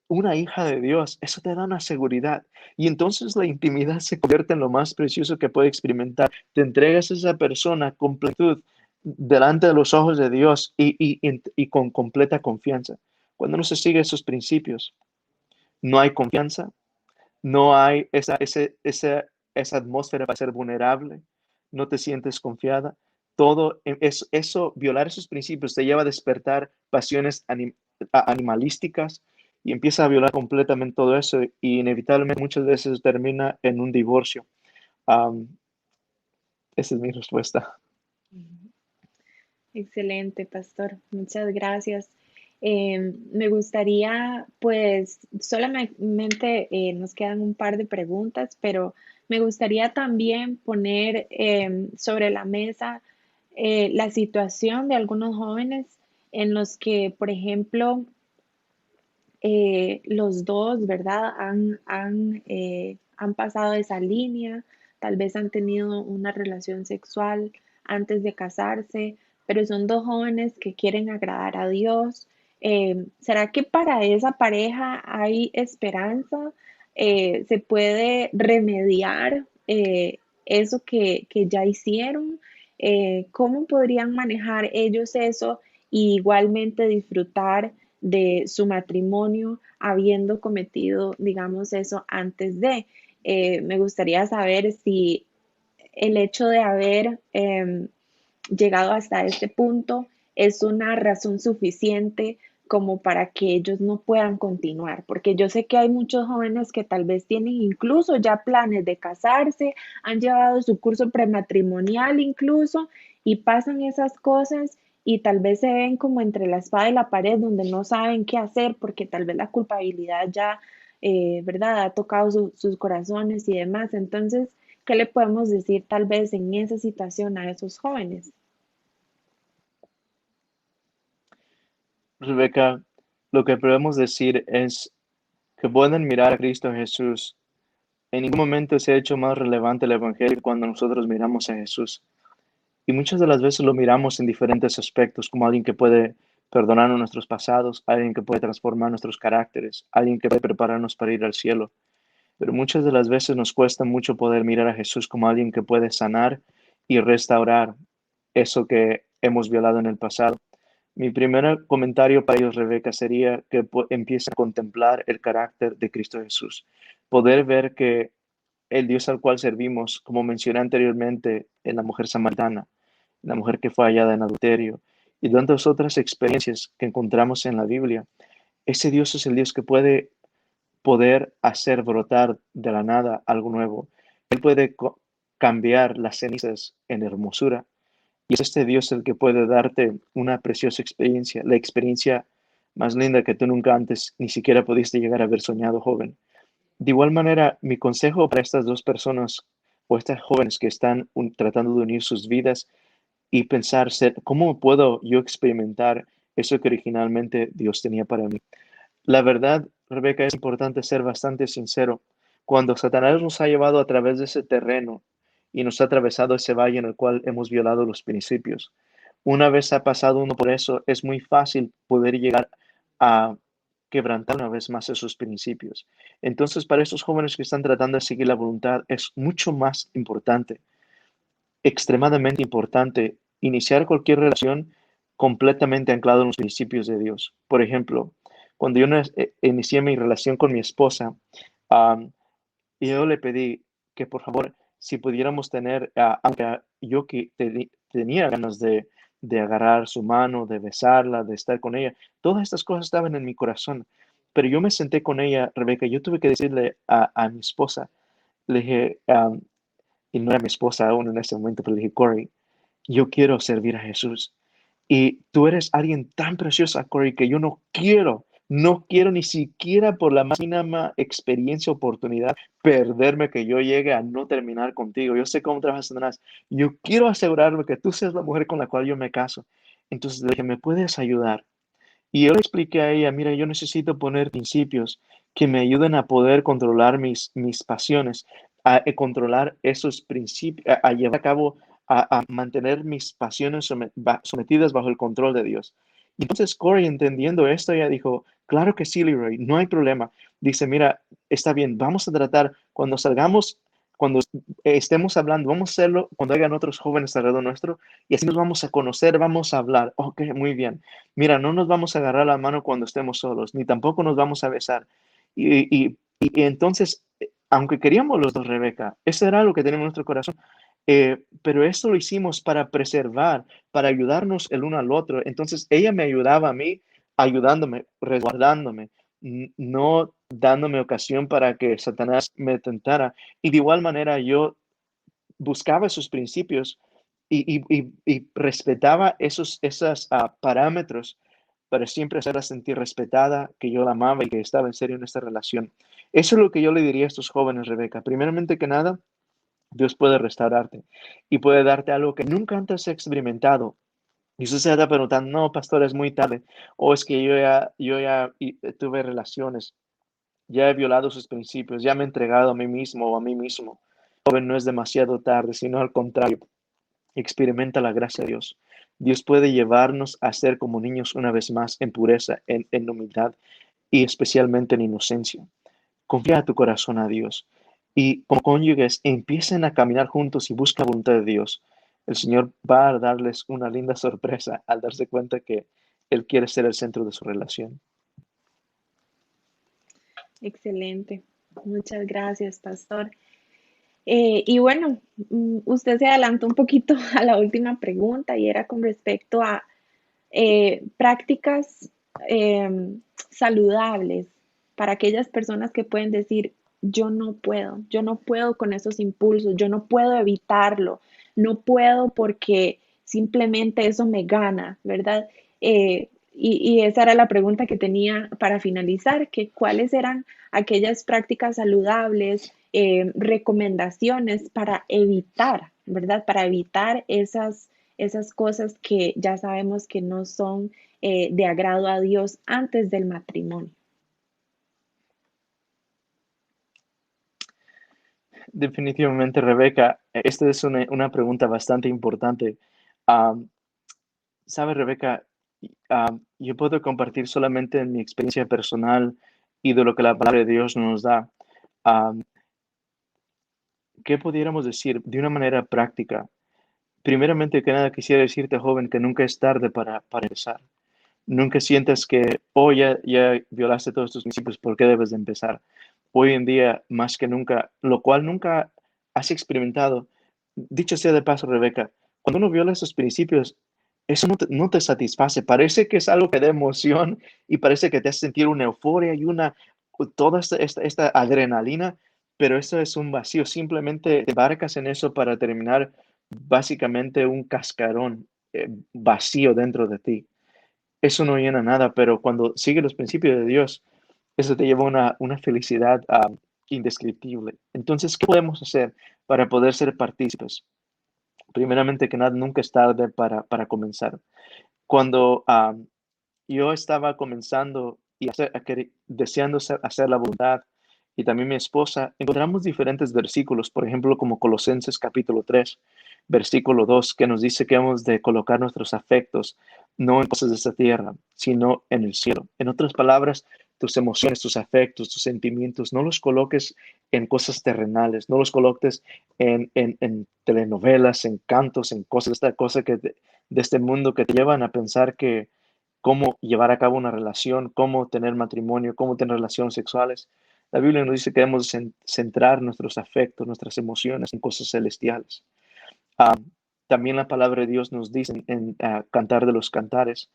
una hija de Dios. Eso te da una seguridad. Y entonces la intimidad se convierte en lo más precioso que puede experimentar. Te entregas a esa persona con plenitud delante de los ojos de Dios y con completa confianza. Cuando no se sigue esos principios, no hay confianza, no hay esa atmósfera para ser vulnerable, no te sientes confiada. Todo eso, violar esos principios te lleva a despertar pasiones animalísticas y empieza a violar completamente todo eso y inevitablemente muchas veces termina en un divorcio. Am, Esa es mi respuesta. Ujú. Excelente, pastor. Muchas gracias. Me gustaría, pues, solamente nos quedan un par de preguntas, pero me gustaría también poner sobre la mesa la situación de algunos jóvenes en los que, por ejemplo, los dos, ¿verdad? Han pasado esa línea, tal vez han tenido una relación sexual antes de casarse, pero son dos jóvenes que quieren agradar a Dios. ¿Será que para esa pareja hay esperanza? ¿Se puede remediar eso que ya hicieron? ¿Cómo podrían manejar ellos eso y igualmente disfrutar de su matrimonio habiendo cometido, digamos, eso antes de. Me gustaría saber si el hecho de haber llegado hasta este punto es una razón suficiente como para que ellos no puedan continuar, porque yo sé que hay muchos jóvenes que tal vez tienen incluso ya planes de casarse, han llevado su curso prematrimonial incluso y pasan esas cosas y tal vez se ven como entre la espada y la pared donde no saben qué hacer porque tal vez la culpabilidad ya, ¿verdad?, ha tocado sus corazones y demás. Entonces, ¿qué le podemos decir tal vez en esa situación a esos jóvenes? Rebeca, lo que podemos decir es que pueden mirar a Cristo Jesús. En ningún momento se ha hecho más relevante el Evangelio cuando nosotros miramos a Jesús. Y muchas de las veces lo miramos en diferentes aspectos, como alguien que puede perdonar nuestros pasados, alguien que puede transformar nuestros caracteres, alguien que puede prepararnos para ir al cielo. Pero muchas de las veces nos cuesta mucho poder mirar a Jesús como alguien que puede sanar y restaurar eso que hemos violado en el pasado. Mi primer comentario para ellos, Rebeca, sería que empiecen a contemplar el carácter de Cristo Jesús. Poder ver que el Dios al cual servimos, como mencioné anteriormente, en la mujer samaritana, la mujer que fue hallada en adulterio y tantas otras experiencias que encontramos en la Biblia, ese Dios es el Dios que puede poder hacer brotar de la nada algo nuevo. Él puede cambiar las cenizas en hermosura. Y es este Dios el que puede darte una preciosa experiencia, la experiencia más linda que tú nunca antes ni siquiera pudiste llegar a haber soñado, joven. De igual manera, mi consejo para estas dos personas o estas jóvenes que están tratando de unir sus vidas y pensar, ¿cómo puedo yo experimentar eso que originalmente Dios tenía para mí? La verdad, Rebeca, es importante ser bastante sincero. Cuando Satanás nos ha llevado a través de ese terreno y nos ha atravesado ese valle en el cual hemos violado los principios, una vez ha pasado uno por eso, es muy fácil poder llegar a quebrantar una vez más esos principios. Entonces, para estos jóvenes que están tratando de seguir la voluntad, es mucho más importante, extremadamente importante, iniciar cualquier relación completamente anclado en los principios de Dios. Por ejemplo, cuando yo inicié mi relación con mi esposa, am, yo le pedí que por favor, si pudiéramos tener, aunque yo que tenía ganas de agarrar su mano, de besarla, de estar con ella, todas estas cosas estaban en mi corazón. Pero yo me senté con ella, Rebeca, yo tuve que decirle a mi esposa, le dije, y no era mi esposa aún en ese momento, pero le dije, Corey, yo quiero servir a Jesús. Y tú eres alguien tan preciosa, Corey, que yo no quiero ni siquiera por la más mínima experiencia, oportunidad, perderme que yo llegue a no terminar contigo. Yo sé cómo trabajas, Satanás. Yo quiero asegurarme que tú seas la mujer con la cual yo me caso. Entonces le dije, ¿me puedes ayudar? Y yo le expliqué a ella, mira, yo necesito poner principios que me ayuden a poder controlar mis pasiones, a controlar esos principios, a llevar a cabo, a mantener mis pasiones sometidas bajo el control de Dios. Y entonces Corey, entendiendo esto, ella dijo, claro que sí, Leroy, no hay problema. Dice, mira, está bien, vamos a tratar, cuando salgamos, cuando estemos hablando, vamos a hacerlo cuando hayan otros jóvenes alrededor nuestro, y así nos vamos a conocer, vamos a hablar. Ok, muy bien. Mira, no nos vamos a agarrar la mano cuando estemos solos, ni tampoco nos vamos a besar. Y entonces, aunque queríamos los dos, Rebeca, eso era lo que tenía en nuestro corazón, pero esto lo hicimos para preservar, para ayudarnos el uno al otro. Entonces, ella me ayudaba a mí, ayudándome, resguardándome, no dándome ocasión para que Satanás me tentara. Y de igual manera, yo buscaba esos principios y respetaba esos parámetros para siempre hacerla sentir respetada, que yo la amaba y que estaba en serio en esta relación. Eso es lo que yo le diría a estos jóvenes, Rebeca. Primeramente que nada, Dios puede restaurarte y puede darte algo que nunca antes has experimentado. Y usted se está preguntando, no, pastor, es muy tarde. O es que yo ya tuve relaciones, ya he violado sus principios, ya me he entregado a mí mismo o a mí mismo. Joven, no es demasiado tarde, sino al contrario. Experimenta la gracia de Dios. Dios puede llevarnos a ser como niños una vez más en pureza, en humildad y especialmente en inocencia. Confía tu corazón a Dios y como cónyuges empiecen a caminar juntos y busca la voluntad de Dios. El Señor va a darles una linda sorpresa al darse cuenta que Él quiere ser el centro de su relación. Excelente. Muchas gracias, pastor. Y bueno, usted se adelantó un poquito a la última pregunta y era con respecto a prácticas saludables para aquellas personas que pueden decir, yo no puedo con esos impulsos, yo no puedo evitarlo, no puedo porque simplemente eso me gana, ¿verdad? Y esa era la pregunta que tenía para finalizar, que cuáles eran aquellas prácticas saludables, recomendaciones para evitar, ¿verdad? Para evitar esas cosas que ya sabemos que no son de agrado a Dios antes del matrimonio. Definitivamente, Rebeca, esta es una pregunta bastante importante. Am, ¿Sabe, Rebeca? Yo puedo compartir solamente en mi experiencia personal y de lo que la palabra de Dios nos da. Am, ¿Qué pudiéramos decir de una manera práctica? Primeramente que nada, quisiera decirte, joven, que nunca es tarde para empezar. Nunca sientas que, oh, ya violaste todos tus principios, ¿por qué debes de empezar? Hoy en día, más que nunca, lo cual nunca has experimentado. Dicho sea de paso, Rebeca, cuando uno viola esos principios, eso no te satisface. Parece que es algo que da emoción y parece que te hace sentir una euforia y toda esta adrenalina, pero eso es un vacío. Simplemente te embarcas en eso para terminar básicamente un cascarón vacío dentro de ti. Eso no llena nada, pero cuando sigue los principios de Dios, eso te lleva a una felicidad indescriptible. Entonces, ¿qué podemos hacer para poder ser partícipes? Primeramente que nada, nunca es tarde para comenzar. Cuando yo estaba comenzando y deseando hacer la voluntad, y también mi esposa, encontramos diferentes versículos, por ejemplo, como Colosenses capítulo 3 versículo 2 que nos dice que hemos de colocar nuestros afectos no en cosas de esta tierra, sino en el cielo. En otras palabras, tus emociones, tus afectos, tus sentimientos, no los coloques en cosas terrenales, no los coloques en telenovelas, en cantos, en cosas, esta cosa de este mundo que te llevan a pensar que cómo llevar a cabo una relación, cómo tener matrimonio, cómo tener relaciones sexuales. La Biblia nos dice que debemos centrar nuestros afectos, nuestras emociones en cosas celestiales. Ah, También la palabra de Dios nos dice en Cantar de los Cantares,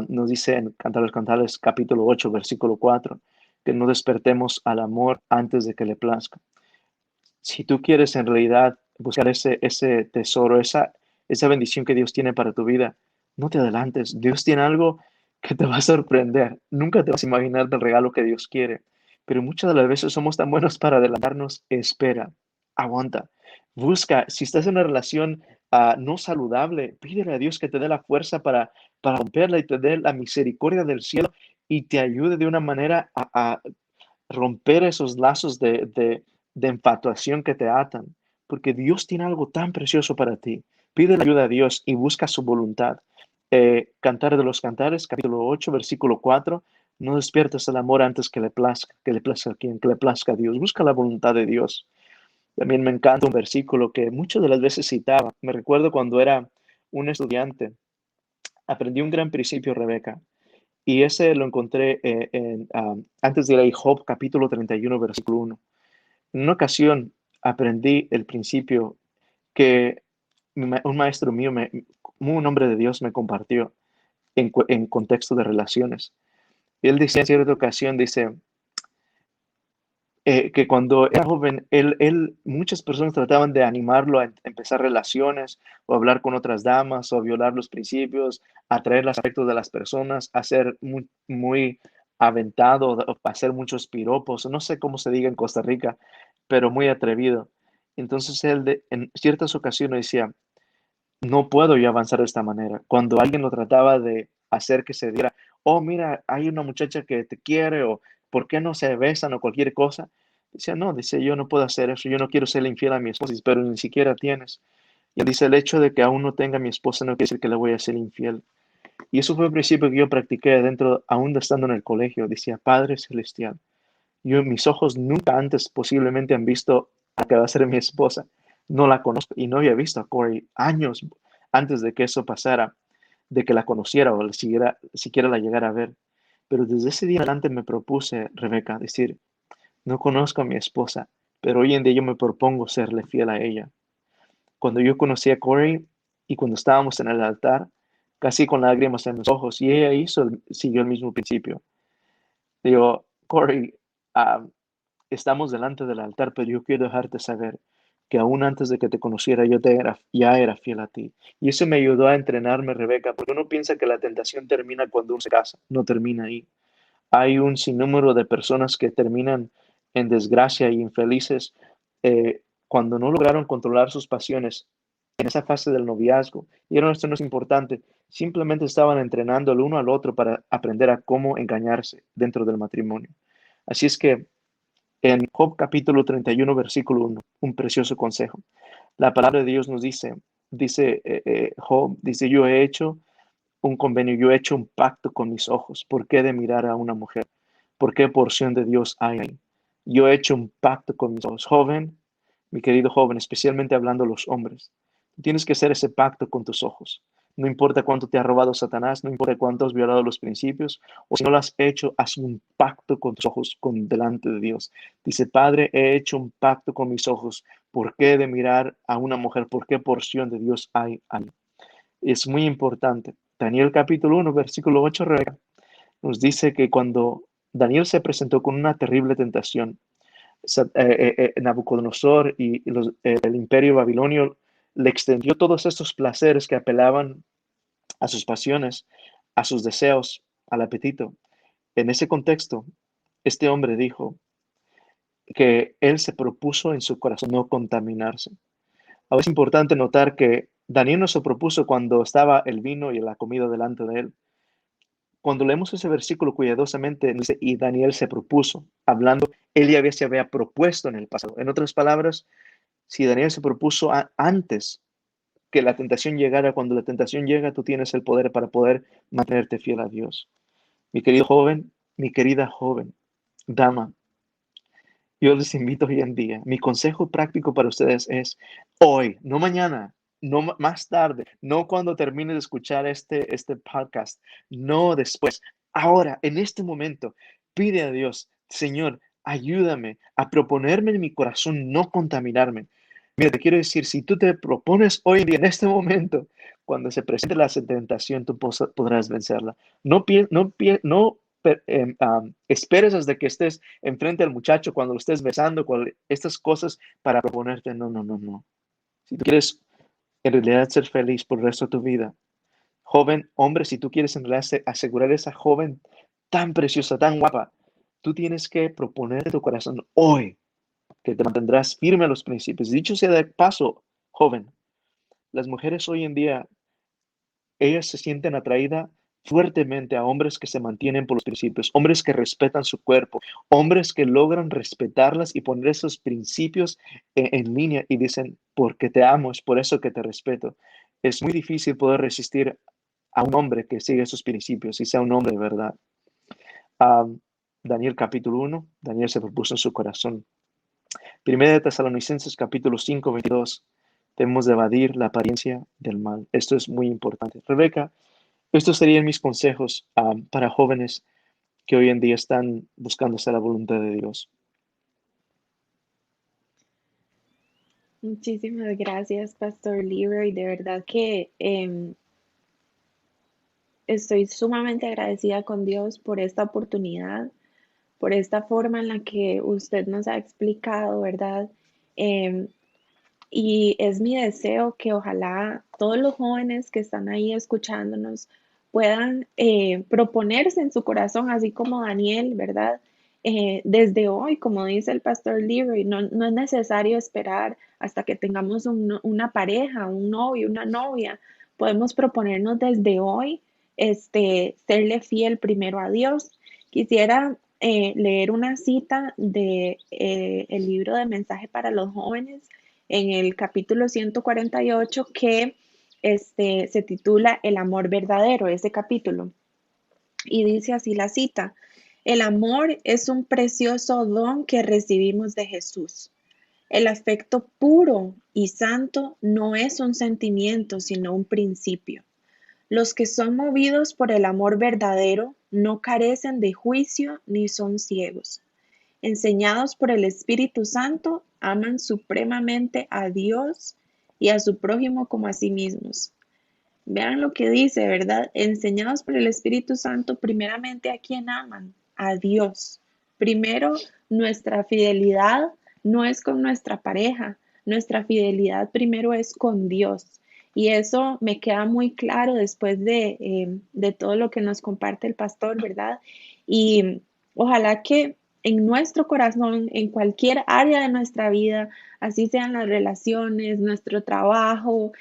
nos dice en Cantar de los Cantares capítulo 8, versículo 4, que no despertemos al amor antes de que le plazca. Si tú quieres en realidad buscar ese tesoro, esa bendición que Dios tiene para tu vida, no te adelantes. Dios tiene algo que te va a sorprender. Nunca te vas a imaginar del regalo que Dios quiere. Pero muchas de las veces somos tan buenos para adelantarnos. Espera, aguanta, busca. Si estás en una relación no saludable, pídele a Dios que te dé la fuerza para romperla y te dé la misericordia del cielo y te ayude de una manera a romper esos lazos de infatuación que te atan, porque Dios tiene algo tan precioso para ti. Pide la ayuda a Dios y busca su voluntad. Cantar de los Cantares, capítulo 8 versículo 4. No despiertes el amor antes que le plazca a quien, que le plazca a Dios. Busca la voluntad de Dios. También me encanta un versículo que muchas de las veces citaba. Me recuerdo cuando era un estudiante, aprendí un gran principio, Rebeca, y ese lo encontré antes de ir a Job, capítulo 31 versículo 1. En una ocasión aprendí el principio que un maestro mío, un hombre de Dios, me compartió en contexto de relaciones. Él decía en cierta ocasión, dice, que cuando era joven, muchas personas trataban de animarlo a empezar relaciones o hablar con otras damas o violar los principios, atraer los afectos de las personas, a ser muy aventado, o hacer muchos piropos, no sé cómo se diga en Costa Rica, pero muy atrevido. Entonces él en ciertas ocasiones decía, no puedo yo avanzar de esta manera. Cuando alguien lo trataba de hacer que se diera, oh, mira, hay una muchacha que te quiere, o ¿por qué no se besan o cualquier cosa? Dice, no, dice, yo no puedo hacer eso, yo no quiero ser infiel a mi esposa, dice, pero ni siquiera tienes. Y él dice, el hecho de que aún no tenga a mi esposa no quiere decir que le voy a ser infiel. Y eso fue el principio que yo practiqué dentro, aún estando en el colegio. Decía, Padre Celestial, mis ojos nunca antes posiblemente han visto a que va a ser mi esposa. No la conozco y no había visto a Corey años antes de que eso pasara, de que la conociera o siquiera la llegara a ver. Pero desde ese día en adelante me propuse, Rebeca, decir, no conozco a mi esposa, pero hoy en día yo me propongo serle fiel a ella. Cuando yo conocí a Corey y cuando estábamos en el altar, casi con lágrimas en los ojos, y ella siguió el mismo principio. Digo, Corey, ah, estamos delante del altar, pero yo quiero dejarte saber que aún antes de que te conociera, ya era fiel a ti. Y eso me ayudó a entrenarme, Rebeca, porque uno piensa que la tentación termina cuando uno se casa, no termina ahí. Hay un sinnúmero de personas que terminan en desgracia y infelices cuando no lograron controlar sus pasiones en esa fase del noviazgo. Y esto no es importante, simplemente estaban entrenando el uno al otro para aprender a cómo engañarse dentro del matrimonio. Así es que en Job capítulo 31, versículo 1, un precioso consejo. La palabra de Dios nos Job, dice, yo he hecho un convenio, yo he hecho un pacto con mis ojos. ¿Por qué de mirar a una mujer? ¿Por qué porción de Dios hay ahí? Yo he hecho un pacto con mis ojos. Joven, mi querido joven, especialmente hablando a los hombres, tienes que hacer ese pacto con tus ojos. No importa cuánto te ha robado Satanás, no importa cuánto has violado los principios, o si no lo has hecho, haz un pacto con tus ojos delante de Dios. Dice, Padre, he hecho un pacto con mis ojos. ¿Por qué de mirar a una mujer? ¿Por qué porción de Dios hay ahí? Es muy importante. Daniel capítulo 1, versículo 8, Rebeca, nos dice que cuando Daniel se presentó con una terrible tentación, Nabucodonosor y el imperio babilonio le extendió todos estos placeres que apelaban a sus pasiones, a sus deseos, al apetito. En ese contexto, este hombre dijo que él se propuso en su corazón no contaminarse. Ahora es importante notar que Daniel no se propuso cuando estaba el vino y la comida delante de él. Cuando leemos ese versículo cuidadosamente, dice, y Daniel se propuso, hablando, él ya se había propuesto en el pasado. En otras palabras, si Daniel se propuso antes que la tentación llegara, cuando la tentación llega, tú tienes el poder para poder mantenerte fiel a Dios. Mi querido joven, mi querida joven, dama, yo les invito hoy en día. Mi consejo práctico para ustedes es hoy, no mañana, no más tarde, no cuando termine de escuchar este podcast, no después. Ahora, en este momento, pide a Dios, Señor, ayúdame a proponerme en mi corazón no contaminarme. Mira, te quiero decir, si tú te propones hoy en día, en este momento, cuando se presente la tentación, tú podrás vencerla. No esperes hasta que estés enfrente al muchacho, cuando lo estés besando, estas cosas para proponerte. No, no, no, no. Si tú quieres en realidad ser feliz por el resto de tu vida, joven, hombre, si tú quieres en realidad asegurar a esa joven tan preciosa, tan guapa, tú tienes que proponerte tu corazón hoy que te mantendrás firme a los principios. Dicho sea de paso, joven, las mujeres hoy en día, ellas se sienten atraídas fuertemente a hombres que se mantienen por los principios, hombres que respetan su cuerpo, hombres que logran respetarlas y poner esos principios en línea y dicen, porque te amo, es por eso que te respeto. Es muy difícil poder resistir a un hombre que sigue esos principios y sea un hombre de verdad. Ah, Daniel capítulo 1, Daniel se propuso en su corazón. Primera de Tesalonicenses capítulo 5, 22. Debemos de evadir la apariencia del mal. Esto es muy importante. Rebeca, estos serían mis consejos para jóvenes que hoy en día están buscando hacer la voluntad de Dios. Muchísimas gracias, Pastor Leroy. De verdad que estoy sumamente agradecida con Dios por esta oportunidad, por esta forma en la que usted nos ha explicado, ¿verdad? Em, y es mi deseo que ojalá todos los jóvenes que están ahí escuchándonos puedan proponerse en su corazón, así como Daniel, ¿verdad? Desde hoy, como dice el pastor Leroy, no es necesario esperar hasta que tengamos una pareja, un novio, una novia. Podemos proponernos desde hoy, serle fiel primero a Dios. Quisiera leer una cita de el libro de Mensaje para los Jóvenes en el capítulo 148 que se titula El amor verdadero, ese capítulo. Y dice así la cita: el amor es un precioso don que recibimos de Jesús. El afecto puro y santo no es un sentimiento, sino un principio. Los que son movidos por el amor verdadero no carecen de juicio ni son ciegos. Enseñados por el Espíritu Santo, aman supremamente a Dios y a su prójimo como a sí mismos. Vean lo que dice, ¿verdad? Enseñados por el Espíritu Santo, primeramente a quién aman, a Dios. Primero, nuestra fidelidad no es con nuestra pareja, nuestra fidelidad primero es con Dios. Y eso me queda muy claro después de todo lo que nos comparte el pastor, ¿verdad? Y ojalá que en nuestro corazón, en cualquier área de nuestra vida, así sean las relaciones, nuestro trabajo,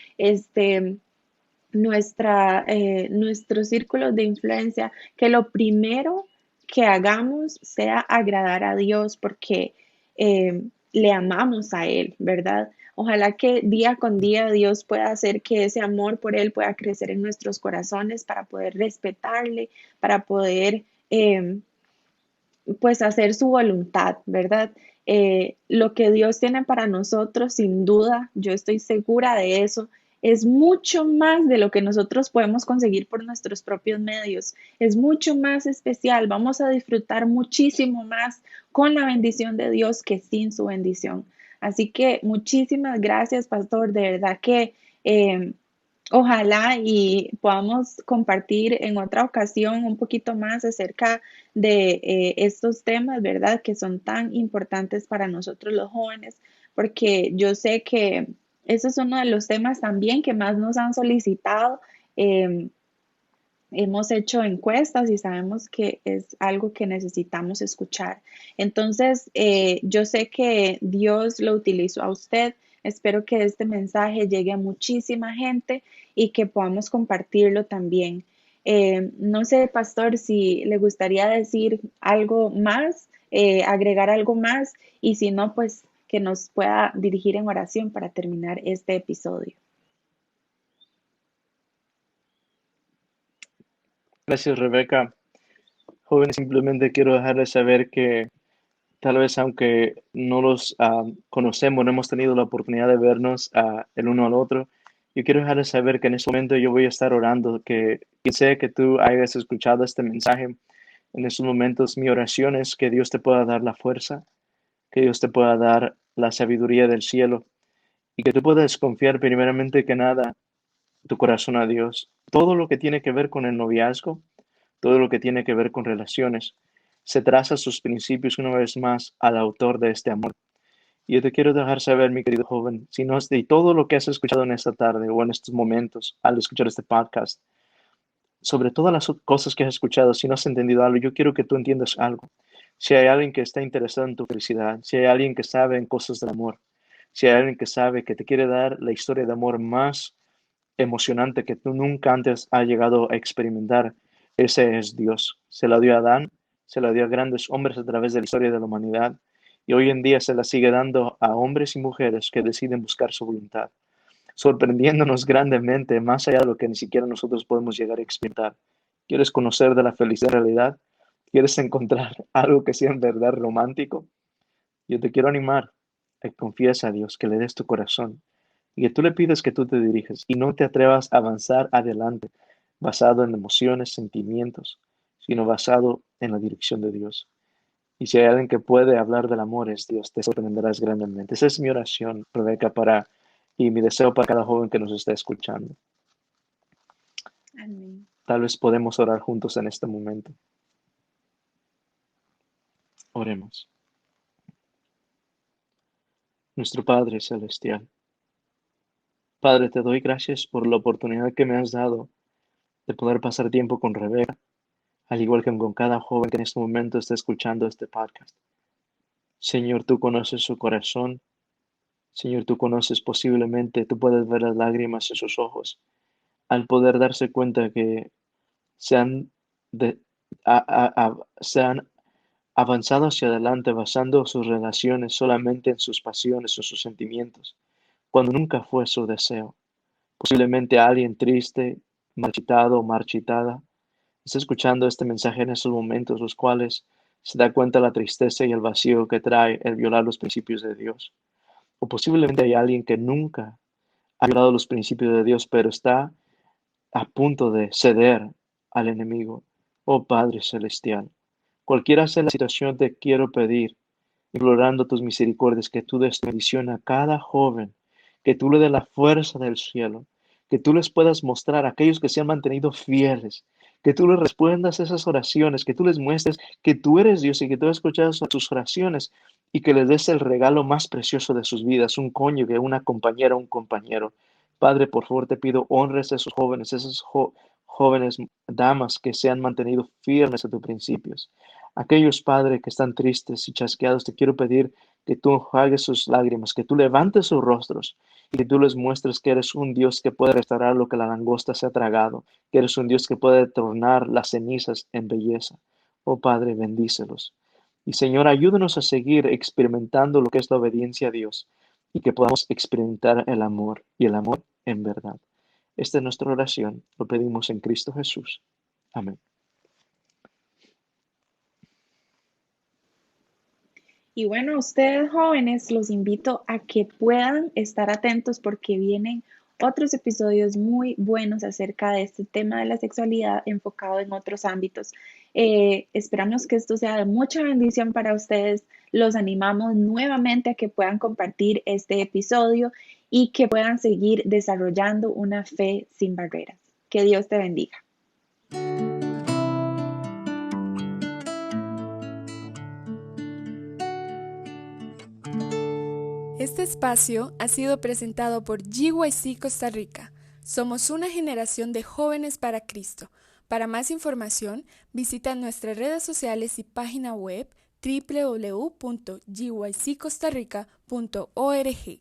nuestros círculos de influencia, que lo primero que hagamos sea agradar a Dios porque le amamos a Él, ¿verdad? Ojalá que día con día Dios pueda hacer que ese amor por Él pueda crecer en nuestros corazones para poder respetarle, para poder pues hacer su voluntad, ¿verdad? Lo que Dios tiene para nosotros, sin duda, yo estoy segura de eso, es mucho más de lo que nosotros podemos conseguir por nuestros propios medios. Es mucho más especial. Vamos a disfrutar muchísimo más con la bendición de Dios que sin su bendición. Así que muchísimas gracias, pastor. De verdad que ojalá y podamos compartir en otra ocasión un poquito más acerca de estos temas, ¿verdad? Que son tan importantes para nosotros los jóvenes, porque yo sé que eso es uno de los temas también que más nos han solicitado. Eh, Hemos hecho encuestas y sabemos que es algo que necesitamos escuchar. Entonces, yo sé que Dios lo utilizó a usted. Espero que este mensaje llegue a muchísima gente y que podamos compartirlo también. No sé, pastor, si le gustaría decir algo más, agregar algo más, y si no, pues que nos pueda dirigir en oración para terminar este episodio. Gracias, Rebeca. Jóvenes, simplemente quiero dejarles saber que tal vez aunque no los conocemos, no hemos tenido la oportunidad de vernos el uno al otro, yo quiero dejarles saber que en este momento yo voy a estar orando, que quien sea que tú hayas escuchado este mensaje, en estos momentos mi oración es que Dios te pueda dar la fuerza, que Dios te pueda dar la sabiduría del cielo y que tú puedas confiar primeramente que nada tu corazón a Dios. Todo lo que tiene que ver con el noviazgo, todo lo que tiene que ver con relaciones, se traza sus principios una vez más al autor de este amor. Y yo te quiero dejar saber, mi querido joven, si no es de todo lo que has escuchado en esta tarde o en estos momentos al escuchar este podcast, sobre todas las cosas que has escuchado, si no has entendido algo, yo quiero que tú entiendas algo. Si hay alguien que está interesado en tu felicidad, si hay alguien que sabe en cosas del amor, si hay alguien que sabe que te quiere dar la historia de amor más emocionante que tú nunca antes has llegado a experimentar, ese es Dios. Se la dio a Adán, se la dio a grandes hombres a través de la historia de la humanidad y hoy en día se la sigue dando a hombres y mujeres que deciden buscar su voluntad, sorprendiéndonos grandemente más allá de lo que ni siquiera nosotros podemos llegar a experimentar. ¿Quieres conocer de la felicidad en realidad? ¿Quieres encontrar algo que sea en verdad romántico? Yo te quiero animar a que confíes a Dios, que le des tu corazón y que tú le pides que tú te dirijas y no te atrevas a avanzar adelante basado en emociones, sentimientos, sino basado en la dirección de Dios. Y si hay alguien que puede hablar del amor es Dios, te sorprenderás grandemente. Esa es mi oración, Rebeca, y mi deseo para cada joven que nos está escuchando. Amén. Tal vez podemos orar juntos en este momento. Oremos. Nuestro Padre Celestial. Padre, te doy gracias por la oportunidad que me has dado de poder pasar tiempo con Rebeca, al igual que con cada joven que en este momento está escuchando este podcast. Señor, tú conoces su corazón. Señor, tú conoces posiblemente, tú puedes ver las lágrimas en sus ojos al poder darse cuenta que se han, de- se han avanzado hacia adelante basando sus relaciones solamente en sus pasiones o sus sentimientos, cuando nunca fue su deseo. Posiblemente alguien triste, marchitado o marchitada está escuchando este mensaje en esos momentos, los cuales se da cuenta de la tristeza y el vacío que trae el violar los principios de Dios. O posiblemente hay alguien que nunca ha violado los principios de Dios, pero está a punto de ceder al enemigo, Oh Padre Celestial, cualquiera sea la situación, te quiero pedir, implorando tus misericordias, que tú des bendición a cada joven, que tú le des la fuerza del cielo, que tú les puedas mostrar a aquellos que se han mantenido fieles, que tú les respondas esas oraciones, que tú les muestres que tú eres Dios y que tú has escuchado sus oraciones y que les des el regalo más precioso de sus vidas, un cónyuge, una compañera, un compañero. Padre, por favor, te pido honres a esos jóvenes, jóvenes damas que se han mantenido firmes a tus principios. Aquellos, Padre, que están tristes y chasqueados, te quiero pedir que tú enjuagues sus lágrimas, que tú levantes sus rostros y que tú les muestres que eres un Dios que puede restaurar lo que la langosta se ha tragado, que eres un Dios que puede tornar las cenizas en belleza. Oh Padre, bendícelos. Y Señor, ayúdanos a seguir experimentando lo que es la obediencia a Dios y que podamos experimentar el amor y el amor en verdad. Esta es nuestra oración. Lo pedimos en Cristo Jesús. Amén. Y bueno, ustedes jóvenes, los invito a que puedan estar atentos porque vienen otros episodios muy buenos acerca de este tema de la sexualidad enfocado en otros ámbitos. Esperamos que esto sea de mucha bendición para ustedes. Los animamos nuevamente a que puedan compartir este episodio y que puedan seguir desarrollando una fe sin barreras. Que Dios te bendiga. Este espacio ha sido presentado por GYC Costa Rica. Somos una generación de jóvenes para Cristo. Para más información, visita nuestras redes sociales y página web www.gyccostarrica.org.